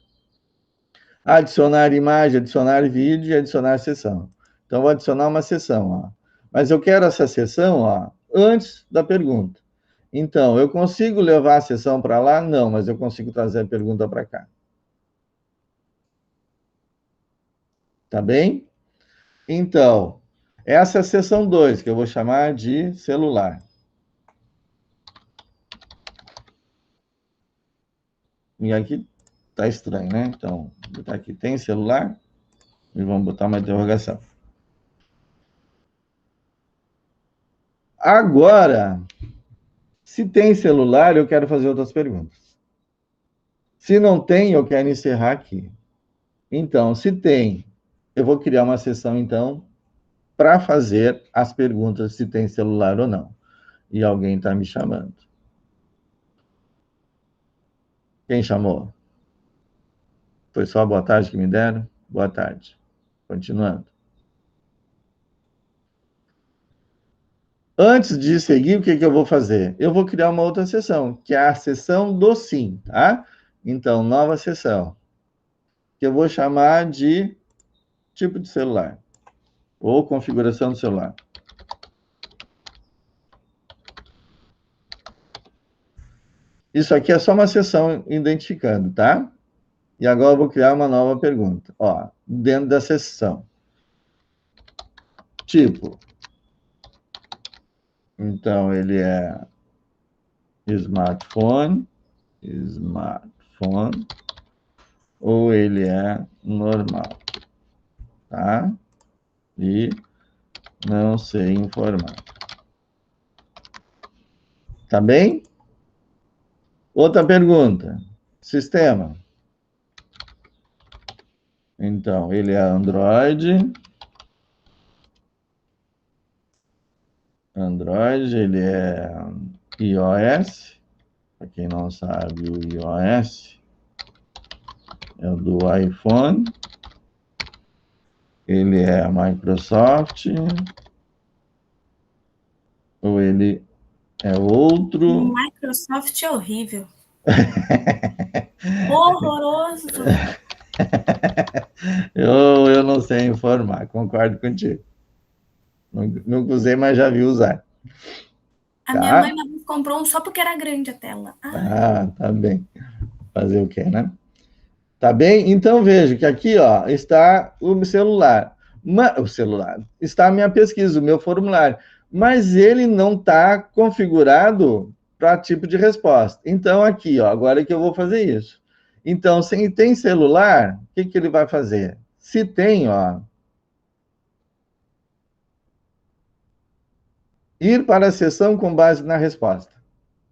adicionar imagem, adicionar vídeo e adicionar sessão. Então, vou adicionar uma sessão, ó. Mas eu quero essa sessão, ó, antes da pergunta. Então, eu consigo levar a sessão para lá? Não, mas eu consigo trazer a pergunta para cá. Tá bem? Então, essa é a sessão 2, que eu vou chamar de celular. E aqui tá estranho, né? Então, vou botar aqui, tem celular? E vamos botar uma interrogação. Agora, se tem celular, eu quero fazer outras perguntas. Se não tem, eu quero encerrar aqui. Então, se tem, eu vou criar uma sessão, então, para fazer as perguntas se tem celular ou não. E alguém está me chamando. Quem chamou? Foi só a boa tarde que me deram? Boa tarde. Continuando. Antes de seguir, o que eu vou fazer? Eu vou criar uma outra seção, que é a seção do SIM, tá? Então, nova seção, que eu vou chamar de tipo de celular, ou configuração do celular. Isso aqui é só uma seção identificando, tá? E agora eu vou criar uma nova pergunta. Ó, dentro da seção. Tipo. Então, ele é smartphone, ou ele é normal, tá? E não sei informar. Tá bem? Outra pergunta. Sistema. Então, ele é Android. Ele é iOS. Para quem não sabe, o iOS é o do iPhone. Ele é Microsoft. Ou ele é outro. Microsoft é horrível. Horroroso. Eu não sei informar, concordo contigo. Nunca usei, mas já vi usar. A minha mãe comprou um só porque era grande a tela. Tá bem. Fazer o quê, né? Tá bem? Então, veja que aqui, ó, está o celular. O celular. Está a minha pesquisa, o meu formulário. Mas ele não está configurado para tipo de resposta. Então, aqui, ó, agora que eu vou fazer isso. Então, se tem celular, o que ele vai fazer? Se tem, ó, ir para a seção com base na resposta,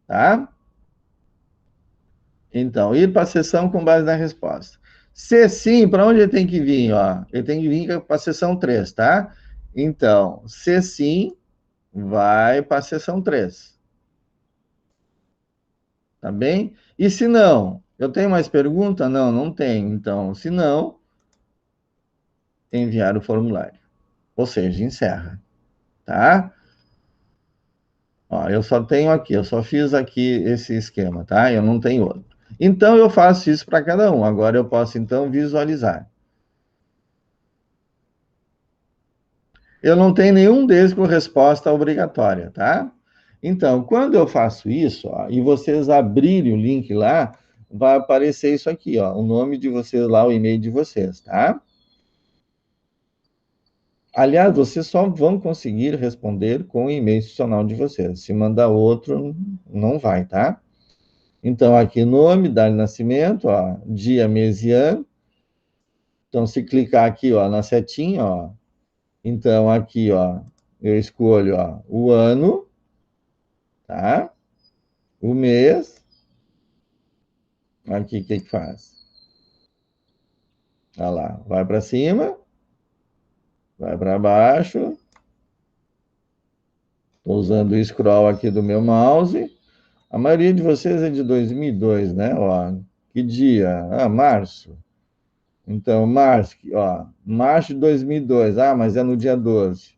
tá? Então, ir para a seção com base na resposta. Se sim, para onde ele tem que vir? Ó? Ele tem que vir para a seção 3, tá? Então, se sim, vai para a seção 3. Tá bem? E se não? Eu tenho mais pergunta? Não, não tenho. Então, se não, enviar o formulário. Ou seja, encerra. Tá? Ó, eu só tenho aqui, eu só fiz aqui esse esquema, tá? Eu não tenho outro. Então, eu faço isso para cada um. Agora, eu posso, então, visualizar. Eu não tenho nenhum deles com resposta obrigatória, tá? Então, quando eu faço isso, ó, e vocês abrirem o link lá, vai aparecer isso aqui, ó, o nome de vocês lá, o e-mail de vocês, tá? Aliás, vocês só vão conseguir responder com o e-mail institucional de vocês. Se mandar outro, não vai, tá? Então, aqui, nome, data de nascimento, ó, dia, mês e ano. Então, se clicar aqui, ó, na setinha, ó, então, aqui, ó, eu escolho, ó, o ano, tá? O mês. Aqui, o que faz? Olha lá, vai para cima, vai para baixo. Estou usando o scroll aqui do meu mouse. A maioria de vocês é de 2002, né? Ó, que dia? Março. Então, março, ó, março de 2002. Mas é no dia 12.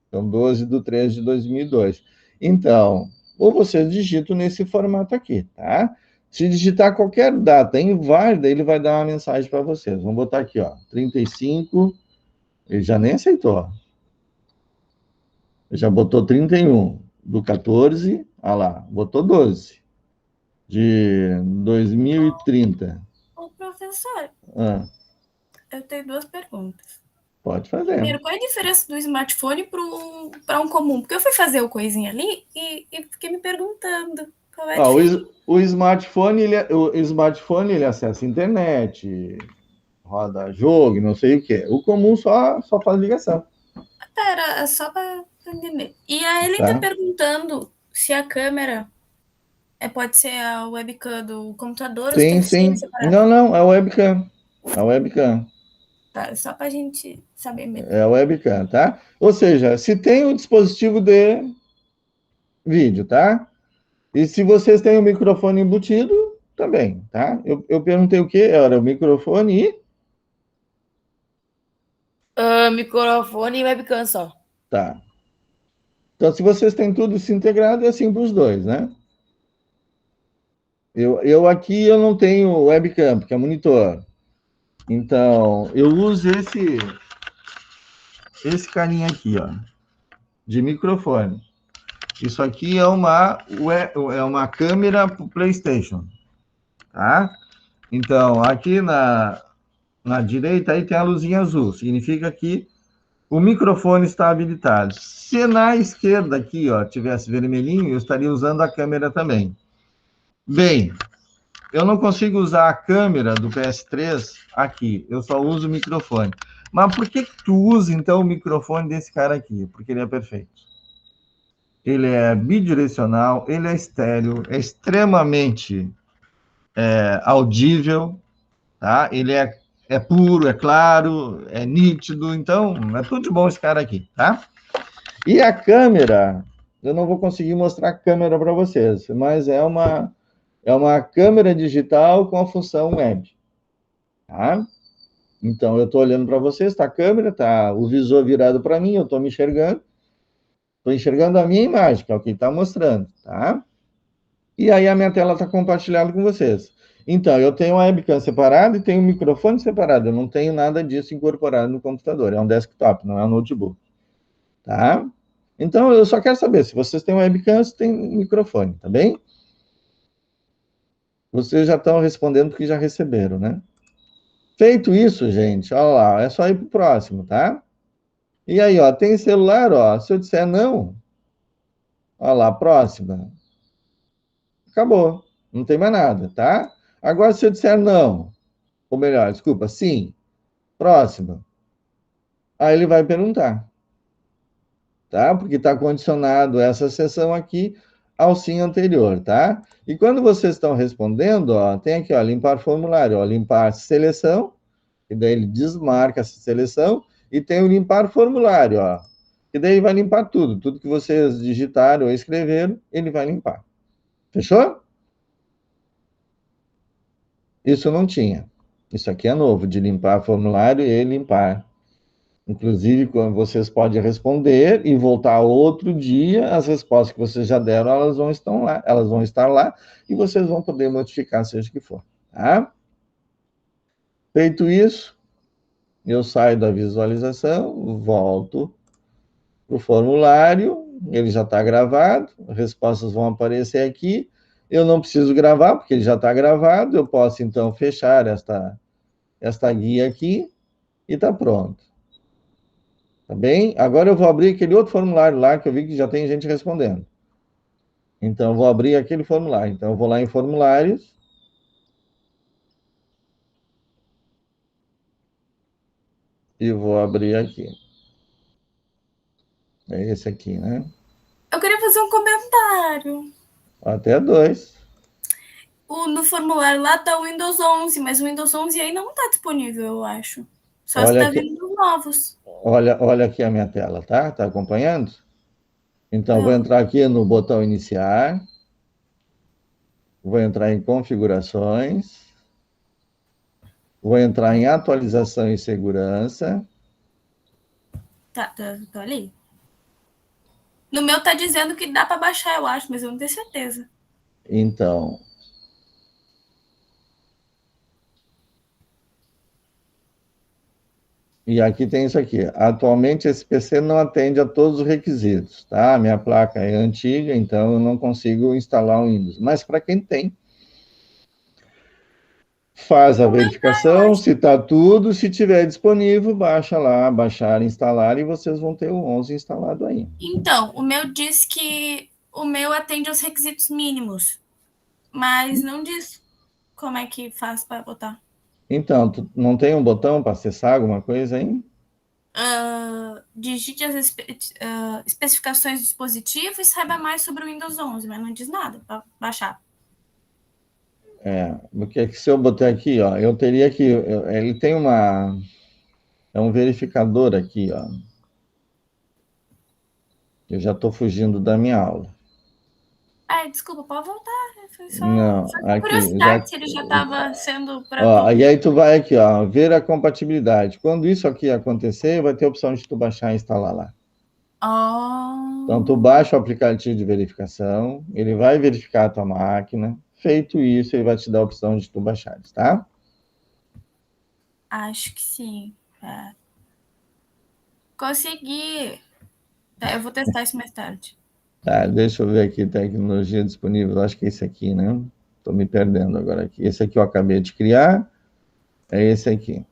Então, 12/3/2002. Então, ou vocês digitam nesse formato aqui, tá? Se digitar qualquer data inválida, ele vai dar uma mensagem para vocês. Vamos botar aqui, ó, 35. Ele já nem aceitou. Ele já botou 31/14. Olha lá, botou 12. De 2030. Ô, professor, eu tenho duas perguntas. Pode fazer. Primeiro, qual é a diferença do smartphone para um comum? Porque eu fui fazer o coisinha ali e fiquei me perguntando qual é a diferença. O smartphone, ele acessa a internet, roda jogo, não sei o quê. O comum só faz ligação. Era só para entender. E aí ele tá perguntando se a câmera pode ser a webcam do computador ou se tem que ser separado. Não, é a webcam. A webcam. Tá, só pra gente saber mesmo. É a webcam, tá? Ou seja, se tem o dispositivo de vídeo, tá? E se vocês têm o microfone embutido, também, tá? Eu perguntei o quê? Era o microfone e... Microfone e webcam só. Tá. Então, se vocês têm tudo isso integrado, é assim para os dois, né? Eu aqui eu não tenho webcam, porque é monitor. Então, eu uso esse carinha aqui, ó, de microfone. Isso aqui é uma câmera para o PlayStation, tá? Então, aqui na direita aí tem a luzinha azul, significa que o microfone está habilitado. Se na esquerda aqui, ó, tivesse vermelhinho, eu estaria usando a câmera também. Bem, eu não consigo usar a câmera do PS3 aqui, eu só uso o microfone. Mas por que tu usa, então, o microfone desse cara aqui? Porque ele é perfeito. Ele é bidirecional, ele é estéreo, é extremamente audível, tá? Ele é puro, é claro, é nítido, então é tudo de bom esse cara aqui, tá? E a câmera, eu não vou conseguir mostrar a câmera para vocês, mas é uma câmera digital com a função web, tá? Então, eu estou olhando para vocês, está a câmera, está o visor virado para mim, eu estou me enxergando, estou enxergando a minha imagem, que é o que está mostrando, tá? E aí a minha tela está compartilhada com vocês. Então, eu tenho a webcam separada e tenho o microfone separado, eu não tenho nada disso incorporado no computador, é um desktop, não é um notebook, tá? Então, eu só quero saber se vocês têm webcam, se tem microfone, tá bem? Vocês já estão respondendo porque já receberam, né? Feito isso, gente, olha lá, é só ir para o próximo, tá? E aí, ó, tem celular, ó, se eu disser não, olha lá, próxima, acabou, não tem mais nada, tá? Agora, se eu disser não, ou melhor, desculpa, sim, próxima, aí ele vai perguntar, tá? Porque está condicionado essa sessão aqui ao sim anterior, tá? E quando vocês estão respondendo, ó, tem aqui, ó, limpar formulário, ó, limpar seleção, e daí ele desmarca essa seleção, e tem o limpar formulário, ó, e daí vai limpar tudo que vocês digitaram ou escreveram, ele vai limpar. Fechou? Isso não tinha. Isso aqui é novo, de limpar formulário e limpar. Inclusive, quando vocês podem responder e voltar outro dia, as respostas que vocês já deram, elas vão estar lá, e vocês vão poder modificar, seja o que for, tá? Feito isso, eu saio da visualização, volto para o formulário, ele já está gravado, as respostas vão aparecer aqui, eu não preciso gravar, porque ele já está gravado, eu posso, então, fechar esta guia aqui, e está pronto. Tá bem? Agora eu vou abrir aquele outro formulário lá, que eu vi que já tem gente respondendo. Então, eu vou abrir aquele formulário. Então, eu vou lá em formulários. E vou abrir aqui. É esse aqui, né? Eu queria fazer um comentário. Até 2. No formulário lá tá o Windows 11, mas o Windows 11 aí não tá disponível, eu acho. Só Olha se tá aqui. vindo dos novos. Olha aqui a minha tela, tá? Tá acompanhando? Então, vou entrar aqui no botão iniciar. Vou entrar em configurações. Vou entrar em atualização e segurança. Tá ali. No meu tá dizendo que dá para baixar, eu acho, mas eu não tenho certeza. Então, e aqui tem isso aqui. Atualmente, esse PC não atende a todos os requisitos, tá? A minha placa é antiga, então eu não consigo instalar o Windows. Mas para quem tem, faz a verificação, se está tudo, se tiver disponível, baixa lá, baixar, instalar, e vocês vão ter o 11 instalado aí. Então, o meu diz que o meu atende aos requisitos mínimos, mas não diz como é que faz para botar. Então, tu não tem um botão para acessar alguma coisa aí? Digite as especificações do dispositivo e saiba mais sobre o Windows 11, mas não diz nada para baixar. Porque se eu botar aqui, ó, eu teria que... Ele tem é um verificador aqui, ó. Eu já estou fugindo da minha aula. Desculpa, pode voltar. Foi só, não, aqui, curiosidade se ele já estava sendo para. E aí tu vai aqui, ó, ver a compatibilidade. Quando isso aqui acontecer, vai ter a opção de tu baixar e instalar lá. Então, tu baixa o aplicativo de verificação, ele vai verificar a tua máquina. Feito isso, ele vai te dar a opção de tu baixares, tá? Acho que sim. Consegui. Tá, eu vou testar isso mais tarde. Tá, deixa eu ver aqui, tecnologia disponível. Acho que é esse aqui, né? Estou me perdendo agora aqui. Esse aqui eu acabei de criar. É esse aqui.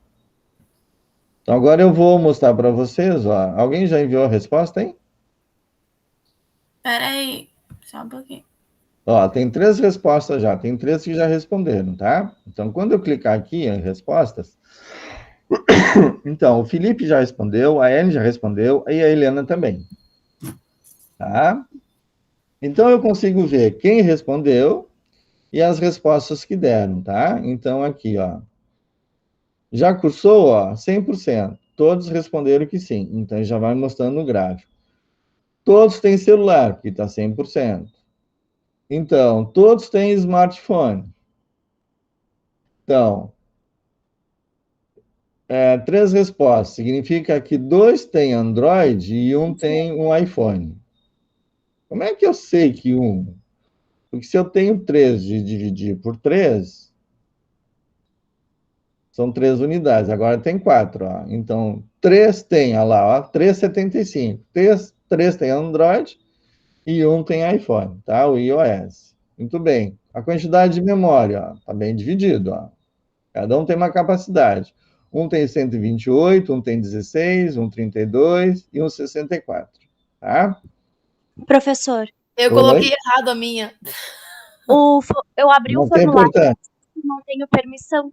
Então, agora eu vou mostrar para vocês, ó. Alguém já enviou a resposta, hein? Pera aí, só um pouquinho. Ó, tem 3 respostas já. Tem 3 que já responderam, tá? Então, quando eu clicar aqui em respostas... Então, o Felipe já respondeu, a Ellen já respondeu, e a Helena também. Tá? Então, eu consigo ver quem respondeu e as respostas que deram, tá? Então, aqui, ó. Já cursou, ó, 100%. Todos responderam que sim. Então, já vai mostrando no gráfico. Todos têm celular, porque está 100%. Então, todos têm smartphone. Então, 3 respostas. Significa que 2 têm Android e 1 tem um iPhone. Como é que eu sei que 1? Porque se eu tenho 3 de dividir por 3, são 3 unidades. Agora tem 4, ó. Então, 3 tem, olha lá, ó, 3,75. 3 tem Android e 1 tem iPhone, tá? O iOS. Muito bem. A quantidade de memória, ó, tá bem dividido, ó. Cada um tem uma capacidade. Um tem 128, um tem 16, um 32 e um 64, tá? Professor, Eu coloquei errado a minha. eu abri o Não tem formulário importância, e não tenho permissão.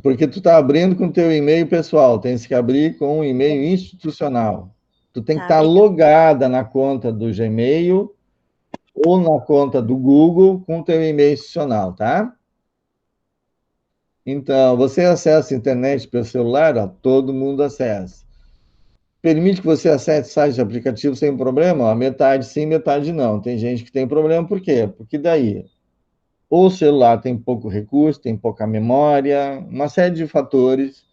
porque tu tá abrindo com teu e-mail pessoal, tem que abrir com um e-mail institucional. Tu tem que Tá, estar obrigada. logada na conta do Gmail ou na conta do Google com teu e-mail institucional, tá? Então, você acessa a internet pelo celular, ó, todo mundo acessa. Permite que você acesse sites de aplicativo sem problema? Ó, metade sim, metade não. Tem gente que tem problema, por quê? Porque daí, o celular tem pouco recurso, tem pouca memória, uma série de fatores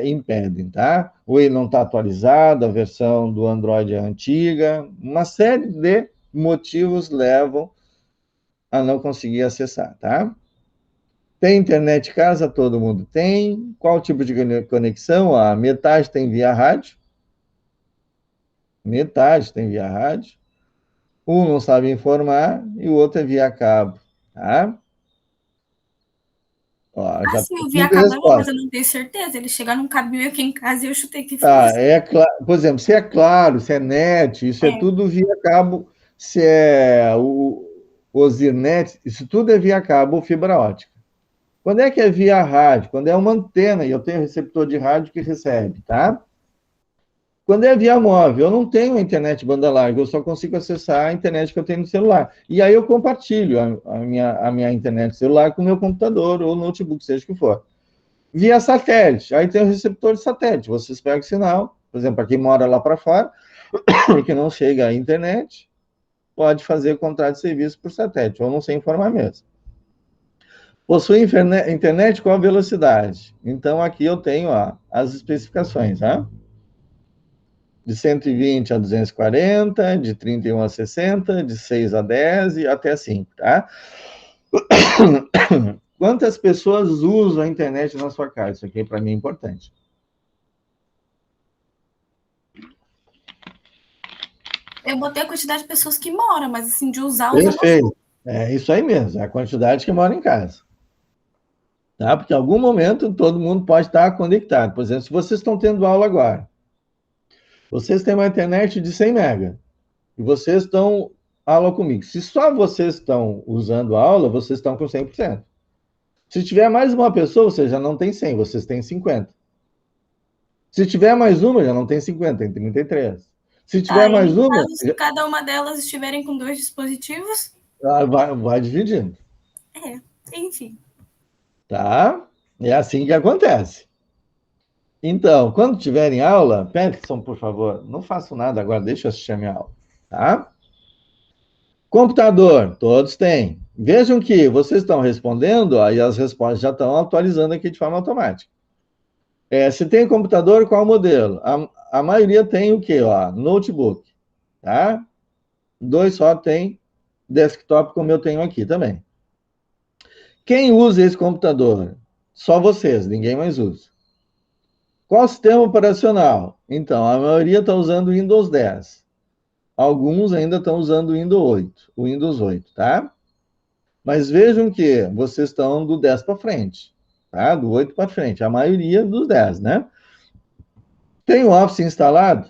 impedem, tá? Ou ele não está atualizado, a versão do Android é antiga, uma série de motivos levam a não conseguir acessar, tá? Tem internet em casa? Todo mundo tem. Qual tipo de conexão? A metade tem via rádio. Metade tem via rádio. Um não sabe informar e o outro é via cabo, tá? Ó, já Sim, tem eu vi a 5 cabo, mas respostas. eu não tenho certeza. Ele chegar num cabinho aqui em casa e eu chutei que Ah, fosse. é claro. Por exemplo, se é claro, se é net, isso é tudo via cabo. Se é o Zirnet, isso tudo é via cabo ou fibra ótica. Quando é que é via rádio? Quando é uma antena e eu tenho receptor de rádio que recebe, tá? Quando é via móvel, eu não tenho a internet banda larga, eu só consigo acessar a internet que eu tenho no celular. E aí eu compartilho a minha internet celular com o meu computador ou notebook, seja o que for. Via satélite, aí tem o receptor de satélite, vocês pegam o sinal, por exemplo, para quem mora lá para fora, que não chega à internet, pode fazer contrato de serviço por satélite, ou não sei informar mesmo. Possui internet com a velocidade. Então, aqui eu tenho as especificações, tá? De 120 a 240, de 31 a 60, de 6 a 10 e até 5, tá? Quantas pessoas usam a internet na sua casa? Isso aqui para mim é importante. Eu botei a quantidade de pessoas que moram, mas assim, de usar, Perfeito. É isso aí mesmo, é a quantidade que mora em casa. Tá? Porque em algum momento todo mundo pode estar conectado. Por exemplo, se vocês estão tendo aula agora, vocês têm uma internet de 100 mega e vocês estão aula comigo. Se só vocês estão usando a aula, vocês estão com 100%. Se tiver mais uma pessoa, você já não tem 100, vocês têm 50. Se tiver mais uma, já não tem 50, tem 33. Se tiver mais uma... Caso, se cada uma delas estiverem com 2 dispositivos... Vai dividindo. Enfim. Tá? É assim que acontece. Então, quando tiverem aula, Peterson, por favor, não faço nada agora, deixa eu assistir a minha aula, tá? Computador, todos têm. Vejam que vocês estão respondendo, aí as respostas já estão atualizando aqui de forma automática. Se tem computador, qual modelo? A maioria tem o quê? Notebook. tá? 2 só tem desktop, como eu tenho aqui também. Quem usa esse computador? Só vocês, ninguém mais usa. Qual sistema operacional? Então, a maioria está usando o Windows 10. Alguns ainda estão usando o Windows 8, tá? Mas vejam que vocês estão do 10 para frente, tá? Do 8 para frente, a maioria dos 10, né? Tem o Office instalado?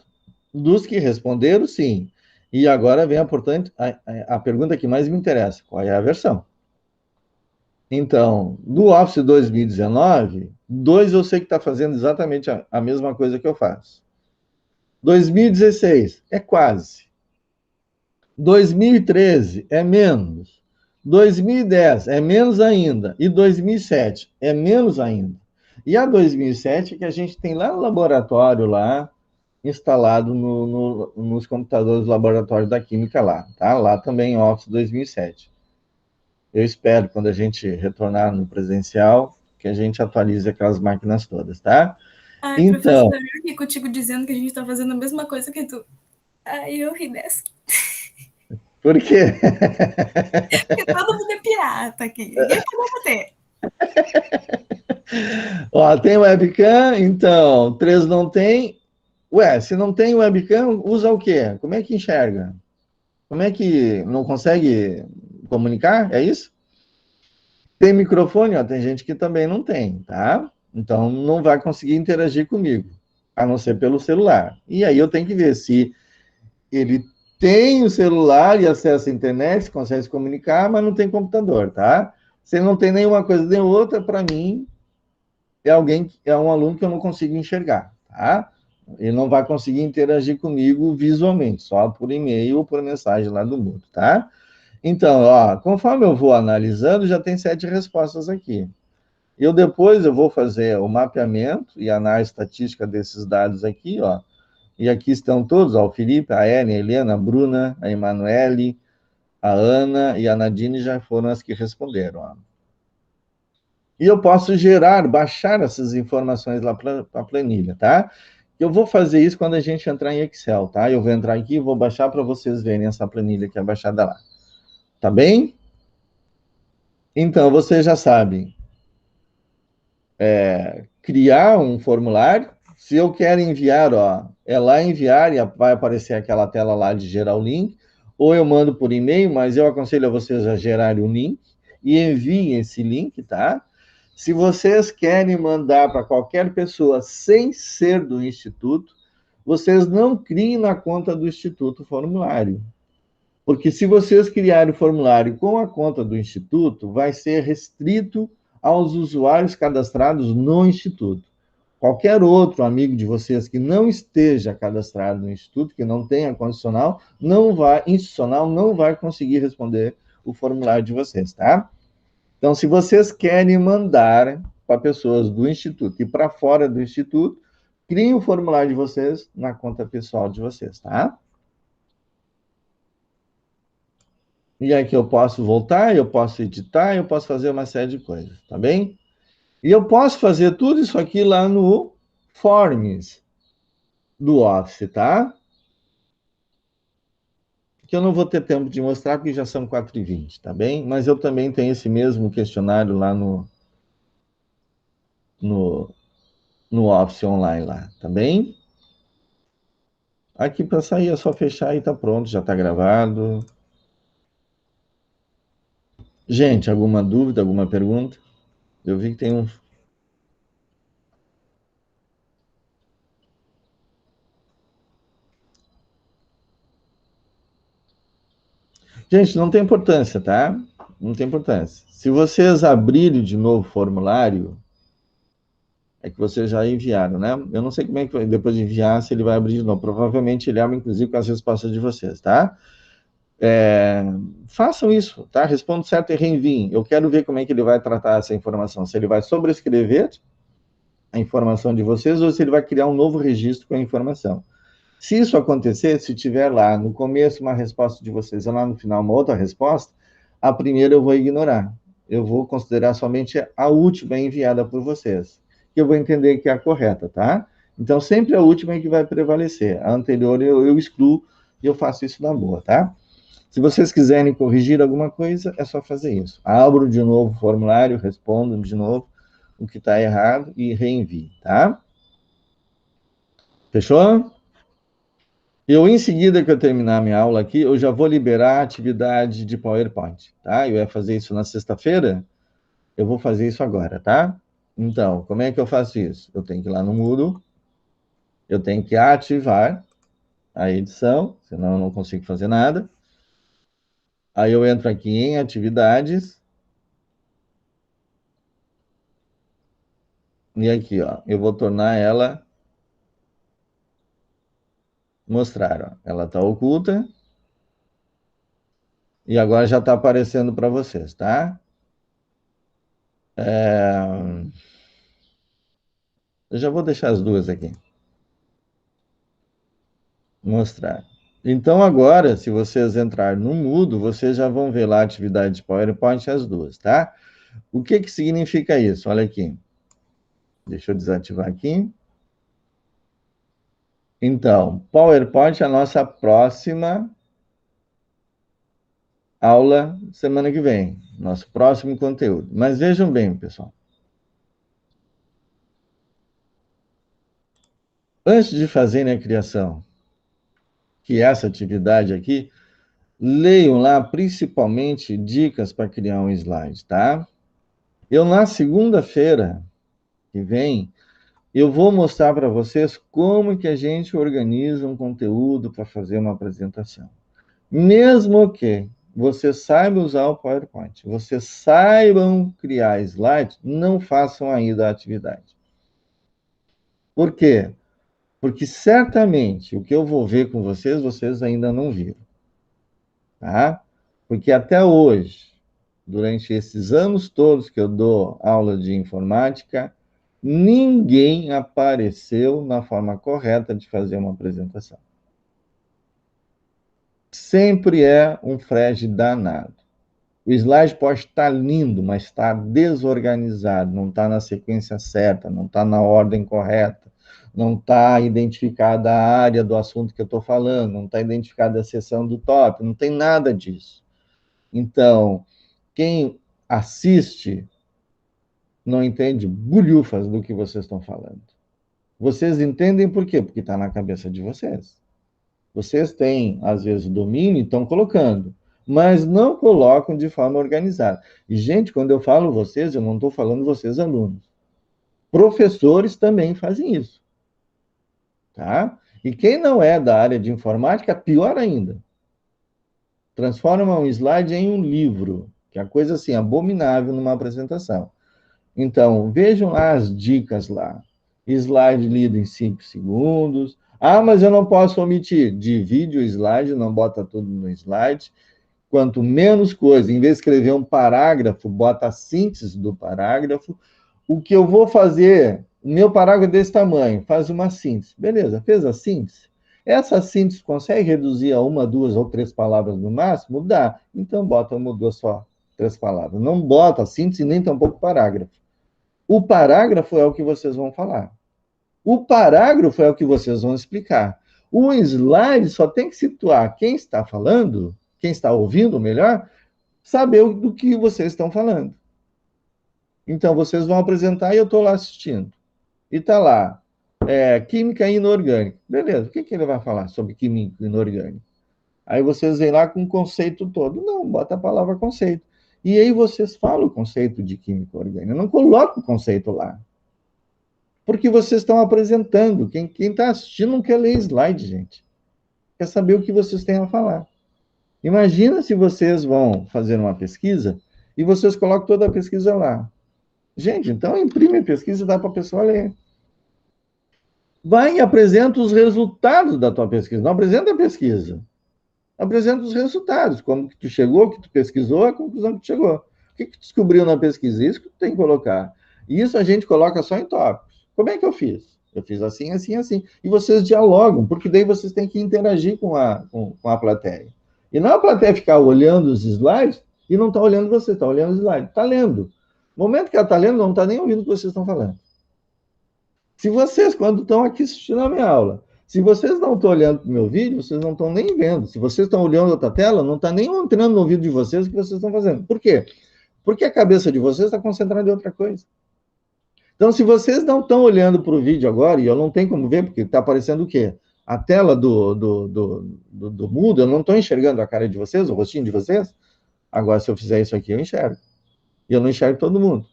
Dos que responderam, sim. E agora vem a pergunta que mais me interessa: qual é a versão? Então, do Office 2019, 2 eu sei que está fazendo exatamente a mesma coisa que eu faço. 2016 é quase. 2013 é menos. 2010 é menos ainda. E 2007 é menos ainda. E a 2007 que a gente tem lá no laboratório, lá, instalado nos computadores do laboratório da Química lá, tá? Lá também Office 2007. Eu espero, quando a gente retornar no presencial, que a gente atualize aquelas máquinas todas, tá? Ai, então, professor, eu ri contigo dizendo que a gente tá fazendo a mesma coisa que tu. Ai, eu ri dessa. Por quê? Porque todo mundo é pirata aqui. Ninguém pode bater. Ó, tem webcam, então, 3 não tem. Ué, se não tem webcam, usa o quê? Como é que enxerga? Como é que não consegue comunicar? É isso? Tem microfone? Ó, tem gente que também não tem, tá? Então, não vai conseguir interagir comigo, a não ser pelo celular. E aí eu tenho que ver se ele tem o celular e acessa a internet, consegue se comunicar, mas não tem computador, tá? Se não tem nenhuma coisa nem outra, para mim, é um aluno que eu não consigo enxergar, tá? Ele não vai conseguir interagir comigo visualmente, só por e-mail ou por mensagem lá do Moodle, tá? Então, ó, conforme eu vou analisando, já tem 7 respostas aqui. Depois eu vou fazer o mapeamento e análise estatística desses dados aqui, ó. E aqui estão todos, ó, o Felipe, a Ellen, a Helena, a Bruna, a Emanuele, a Ana e a Nadine já foram as que responderam, ó. E eu posso baixar essas informações lá para a planilha, tá? Eu vou fazer isso quando a gente entrar em Excel, tá? Eu vou entrar aqui e vou baixar para vocês verem essa planilha que é baixada lá. Tá bem? Então, vocês já sabem. Criar um formulário. Se eu quero enviar, ó, é lá enviar e vai aparecer aquela tela lá de gerar o link. Ou eu mando por e-mail, mas eu aconselho a vocês a gerarem o link e enviem esse link, tá? Se vocês querem mandar para qualquer pessoa sem ser do Instituto, vocês não criem na conta do Instituto o formulário. Porque se vocês criarem o formulário com a conta do Instituto, vai ser restrito aos usuários cadastrados no Instituto. Qualquer outro amigo de vocês que não esteja cadastrado no Instituto, que não tenha institucional, não vai conseguir responder o formulário de vocês, tá? Então, se vocês querem mandar para pessoas do Instituto e para fora do Instituto, criem o formulário de vocês na conta pessoal de vocês, tá? E aqui eu posso voltar, eu posso editar, eu posso fazer uma série de coisas, tá bem? E eu posso fazer tudo isso aqui lá no Forms do Office, tá? Que eu não vou ter tempo de mostrar, porque já são 4h20, tá bem? Mas eu também tenho esse mesmo questionário lá no Office Online lá, tá bem? Aqui para sair é só fechar e tá pronto, já tá gravado. Gente, alguma dúvida, alguma pergunta? Eu vi que tem um... Gente, não tem importância, tá? Não tem importância. Se vocês abrirem de novo o formulário, é que vocês já enviaram, né? Eu não sei como é que depois de enviar, se ele vai abrir de novo. Provavelmente ele abre, inclusive, com as respostas de vocês, tá? Façam isso, tá? Respondam certo e reenviem. Eu quero ver como é que ele vai tratar essa informação. Se ele vai sobrescrever a informação de vocês ou se ele vai criar um novo registro com a informação. Se isso acontecer, se tiver lá no começo uma resposta de vocês e lá no final uma outra resposta, a primeira eu vou ignorar. Eu vou considerar somente a última enviada por vocês, que eu vou entender que é a correta, tá? Então, sempre a última é que vai prevalecer. A anterior eu excluo E eu faço isso na boa, tá? Se vocês quiserem corrigir alguma coisa, é só fazer isso. Abro de novo o formulário, respondo de novo o que está errado e reenvio, tá? Fechou? Eu, em seguida que eu terminar a minha aula aqui, eu já vou liberar a atividade de PowerPoint, tá? Eu ia fazer isso na sexta-feira, eu vou fazer isso agora, tá? Então, como é que eu faço isso? Eu tenho que ir lá no Moodle, eu tenho que ativar a edição, senão eu não consigo fazer nada. Aí eu entro aqui em atividades. E aqui, ó, eu vou tornar ela mostrar, ó. Ela está oculta. E agora já está aparecendo para vocês, tá? Eu já vou deixar as duas aqui. Mostrar. Então, agora, se vocês entrarem no Moodle, vocês já vão ver lá a atividade de PowerPoint, as duas, tá? O que que significa isso? Olha aqui. Deixa eu desativar aqui. Então, PowerPoint é a nossa próxima aula semana que vem. Nosso próximo conteúdo. Mas vejam bem, pessoal. Antes de fazerem a criação, que é essa atividade aqui, leiam lá principalmente dicas para criar um slide, tá? Eu, na segunda-feira que vem, eu vou mostrar para vocês como que a gente organiza um conteúdo para fazer uma apresentação. Mesmo que vocês saibam usar o PowerPoint, vocês saibam criar slides, não façam ainda a atividade. Por quê? Porque certamente o que eu vou ver com vocês, vocês ainda não viram. Tá? Porque até hoje, durante esses anos todos que eu dou aula de informática, ninguém apareceu na forma correta de fazer uma apresentação. Sempre é um frete danado. O slide pode estar lindo, mas está desorganizado, não está na sequência certa, não está na ordem correta, não está identificada a área do assunto que eu estou falando, não está identificada a seção do tópico, não tem nada disso. Então, quem assiste não entende bulhufas do que vocês estão falando. Vocês entendem por quê? Porque está na cabeça de vocês. Vocês têm, às vezes, o domínio e estão colocando, mas não colocam de forma organizada. E, gente, quando eu falo vocês, eu não estou falando vocês, alunos. Professores também fazem isso. Tá? E quem não é da área de informática, pior ainda. Transforma um slide em um livro, que é coisa assim, abominável numa apresentação. Então, vejam lá as dicas lá. Slide lido em 5 segundos. Ah, mas eu não posso omitir. Divide o slide, não bota tudo no slide. Quanto menos coisa, em vez de escrever um parágrafo, bota a síntese do parágrafo. O que eu vou fazer, o meu parágrafo é desse tamanho, faz uma síntese. Beleza, fez a síntese? Essa síntese consegue reduzir a 1, 2 ou 3 palavras no máximo? Dá. Então, bota 1 ou 2 só, 3 palavras. Não bota a síntese nem tampouco parágrafo. O parágrafo é o que vocês vão falar. O parágrafo é o que vocês vão explicar. O slide só tem que situar quem está falando, quem está ouvindo, melhor, saber do que vocês estão falando. Então, vocês vão apresentar e eu estou lá assistindo. E está lá, química inorgânica. Beleza, o que ele vai falar sobre química inorgânica? Aí vocês vêm lá com o conceito todo. Não, bota a palavra conceito. E aí vocês falam o conceito de química orgânica. Não coloca o conceito lá. Porque vocês estão apresentando. Quem está assistindo não quer ler slide, gente. Quer saber o que vocês têm a falar. Imagina se vocês vão fazer uma pesquisa e vocês colocam toda a pesquisa lá. Gente, então imprime a pesquisa e dá para a pessoa ler. Vai e apresenta os resultados da tua pesquisa. Não apresenta a pesquisa. Apresenta os resultados. Como que tu chegou, que tu pesquisou, a conclusão que tu chegou. O que tu descobriu na pesquisa? Isso que tu tem que colocar. E isso a gente coloca só em tópicos. Como é que eu fiz? Eu fiz assim, assim, assim. E vocês dialogam, porque daí vocês têm que interagir com a plateia. E não a plateia ficar olhando os slides e não está olhando você, está olhando os slides. Está lendo. No momento que ela está lendo, não está nem ouvindo o que vocês estão falando. Se vocês, quando estão aqui assistindo a minha aula, Se vocês não estão olhando para o meu vídeo, vocês não estão nem vendo. Se vocês estão olhando outra tela, não está nem entrando no ouvido de vocês o que vocês estão fazendo. Por quê? Porque a cabeça de vocês está concentrada em outra coisa. Então, se vocês não estão olhando para o vídeo agora, e eu não tenho como ver, porque está aparecendo o quê? A tela do mudo, eu não estou enxergando a cara de vocês, o rostinho de vocês. Agora, se eu fizer isso aqui, eu enxergo. E eu não enxergo todo mundo.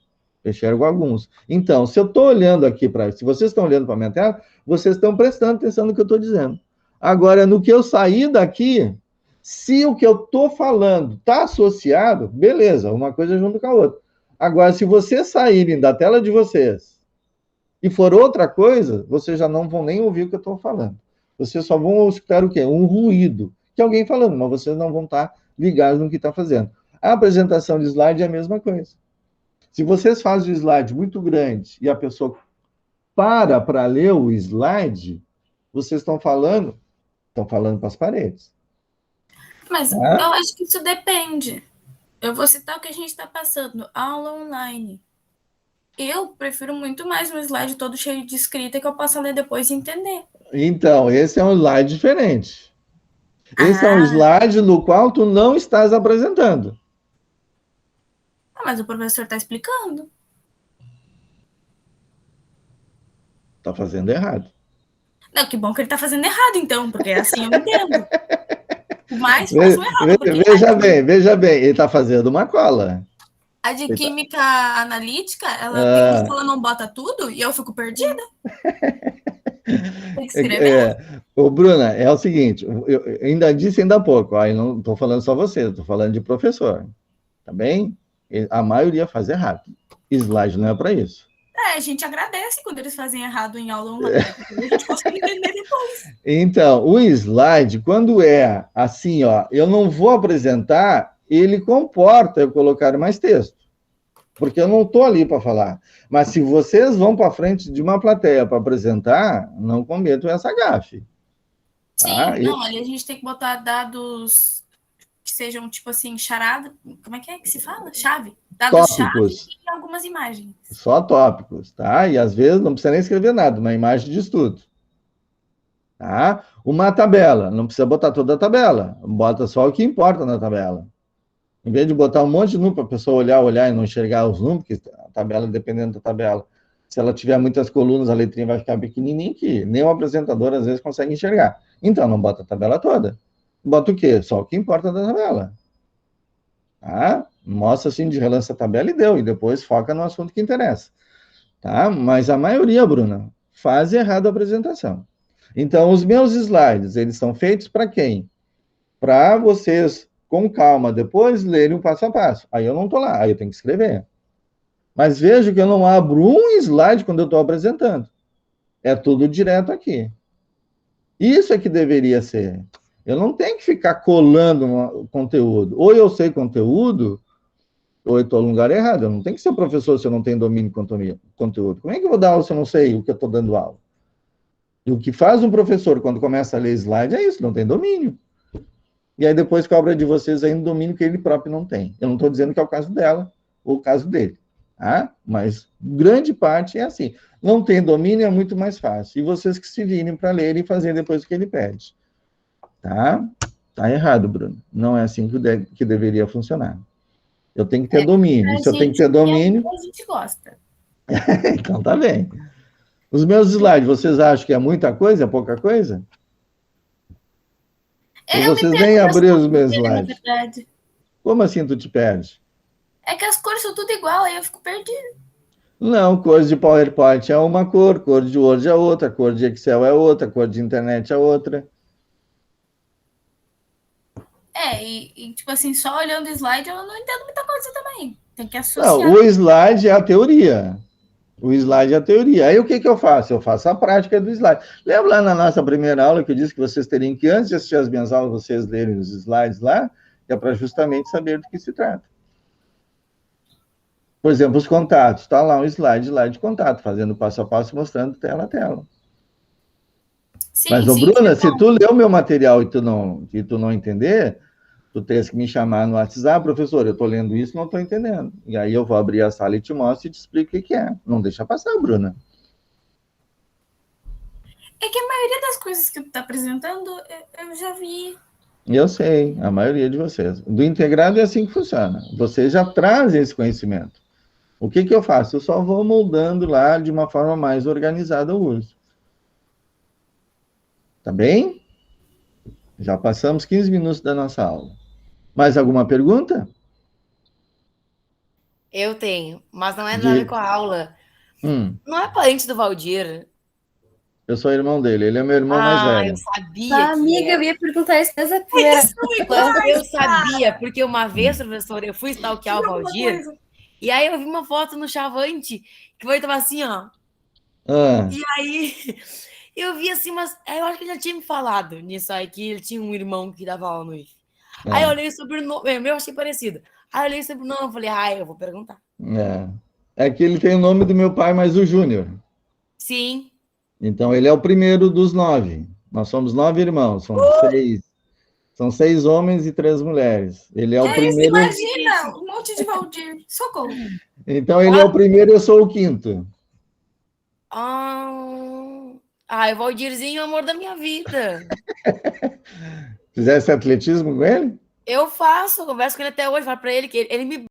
Eu enxergo alguns. Então, se eu estou olhando aqui para... Se vocês estão olhando para a minha tela, vocês estão prestando atenção no que eu estou dizendo. Agora, no que eu sair daqui, se o que eu estou falando está associado, beleza, uma coisa junto com a outra. Agora, se vocês saírem da tela de vocês e for outra coisa, vocês já não vão nem ouvir o que eu estou falando. Vocês só vão escutar o quê? Um ruído, que alguém falando, mas vocês não vão estar ligados no que está fazendo. A apresentação de slide é a mesma coisa. Se vocês fazem um slide muito grande e a pessoa para ler o slide, vocês estão falando para as paredes. Mas eu acho que isso depende. Eu vou citar o que a gente está passando, aula online. Eu prefiro muito mais um slide todo cheio de escrita que eu possa ler depois e entender. Então, esse é um slide diferente. Esse é um slide no qual tu não estás apresentando. Mas o professor está explicando. Está fazendo errado. Não, que bom que ele está fazendo errado, então, porque assim eu entendo. Mas faz o errado. Veja bem, ele está fazendo uma cola. A de química analítica, ela não bota tudo e eu fico perdida. Tem que escrever. Bruna, é o seguinte, eu ainda disse ainda há pouco, eu não estou falando só você, estou falando de professor, tá bem? A maioria faz errado. Slide não é para isso. A gente agradece quando eles fazem errado em aula online, porque a gente consegue entender depois. Então, o slide, quando é assim, ó, eu não vou apresentar, ele comporta eu colocar mais texto, porque eu não estou ali para falar. Mas se vocês vão para frente de uma plateia para apresentar, não cometam essa gafe. Sim, ali a gente tem que botar dados que sejam, tipo assim, charada, como é que se fala? Chave. Dados tópicos. Chave e algumas imagens. Só tópicos, tá? E às vezes não precisa nem escrever nada, uma imagem de estudo. Tá? Uma tabela, não precisa botar toda a tabela, bota só o que importa na tabela. Em vez de botar um monte de número para a pessoa olhar e não enxergar os números, porque a tabela, dependendo da tabela, se ela tiver muitas colunas, a letrinha vai ficar pequenininha que nem o apresentador às vezes consegue enxergar. Então, não bota a tabela toda. Bota o quê? Só o que importa da tabela. Tá? Mostra assim de relance a tabela e deu, e depois foca no assunto que interessa. Tá? Mas a maioria, Bruna, faz errado a apresentação. Então, os meus slides, eles são feitos para quem? Para vocês, com calma, depois lerem o passo a passo. Aí eu não estou lá, aí eu tenho que escrever. Mas vejo que eu não abro um slide quando eu estou apresentando. É tudo direto aqui. Isso é que deveria ser. Eu não tenho que ficar colando no conteúdo. Ou eu sei conteúdo, ou eu estou no lugar errado. Eu não tenho que ser professor se eu não tenho domínio de conteúdo. Como é que eu vou dar aula se eu não sei o que eu estou dando aula? E o que faz um professor quando começa a ler slide é isso, não tem domínio. E aí depois cobra de vocês aí um domínio que ele próprio não tem. Eu não estou dizendo que é o caso dela ou o caso dele. Tá? Mas grande parte é assim. Não tem domínio, é muito mais fácil. E vocês que se virem para ler e fazer depois o que ele pede. Tá? Tá errado, Bruno. Não é assim que deveria funcionar. Eu tenho que ter domínio. Se eu tenho que ter domínio... A gente gosta. Então tá bem. Os meus slides, vocês acham que é muita coisa, é pouca coisa? Ou vocês nem abriram os meus slides? Como assim tu te perde? É que as cores são tudo igual, aí eu fico perdido. Não, cor de PowerPoint é uma cor de Word é outra, cor de Excel é outra, cor de internet é outra. E tipo assim, só olhando o slide eu não entendo muita coisa também. Tem que associar. Não, o slide é a teoria. O slide é a teoria. Aí o que eu faço? Eu faço a prática do slide. Lembra lá na nossa primeira aula que eu disse que vocês teriam que, antes de assistir as minhas aulas, vocês lerem os slides lá, que é para justamente saber do que se trata. Por exemplo, os contatos. Está lá um slide lá de contato, fazendo passo a passo, mostrando tela a tela. Sim, mas, Bruna, se tu ler o meu material e tu não entender, tu tens que me chamar no WhatsApp, professor, eu estou lendo isso e não estou entendendo. E aí eu vou abrir a sala e te mostro e te explico o que é. Não deixa passar, Bruna. É que a maioria das coisas que tu tá apresentando, eu já vi. Eu sei, a maioria de vocês. Do integrado é assim que funciona. Vocês já trazem esse conhecimento. O que eu faço? Eu só vou moldando lá de uma forma mais organizada o uso. Tá bem? Já passamos 15 minutos da nossa aula. Mais alguma pergunta? Eu tenho, mas não é nada a ver com a aula. Hum, Não é parente do Valdir? eu sou irmão dele, ele é meu irmão mais velho. Eu sabia Tá, que amiga, eu ia perguntar isso desde a primeira. Eu sabia, porque uma vez, professor, eu fui stalkear o Valdir, e aí eu vi uma foto no Chavante, que o Valdir tava assim, ó. Ah, E aí eu vi assim, mas eu acho que ele já tinha me falado nisso aí, que ele tinha um irmão que dava aula no IF. Aí eu olhei o sobrenome, eu achei parecido. Aí eu olhei o sobrenome e falei, eu vou perguntar. é que ele tem o nome do meu pai, mas o Júnior. Sim. Então, ele é o primeiro dos 9. Nós somos 9 irmãos, são 6 homens e 3 mulheres. Ele é o primeiro. Imagina, um monte de Valdir. Socorro. Então, ele é o primeiro e eu sou o quinto. O Valdirzinho é o amor da minha vida. Fizesse atletismo com ele? Eu faço, converso com ele até hoje, falo pra ele que ele me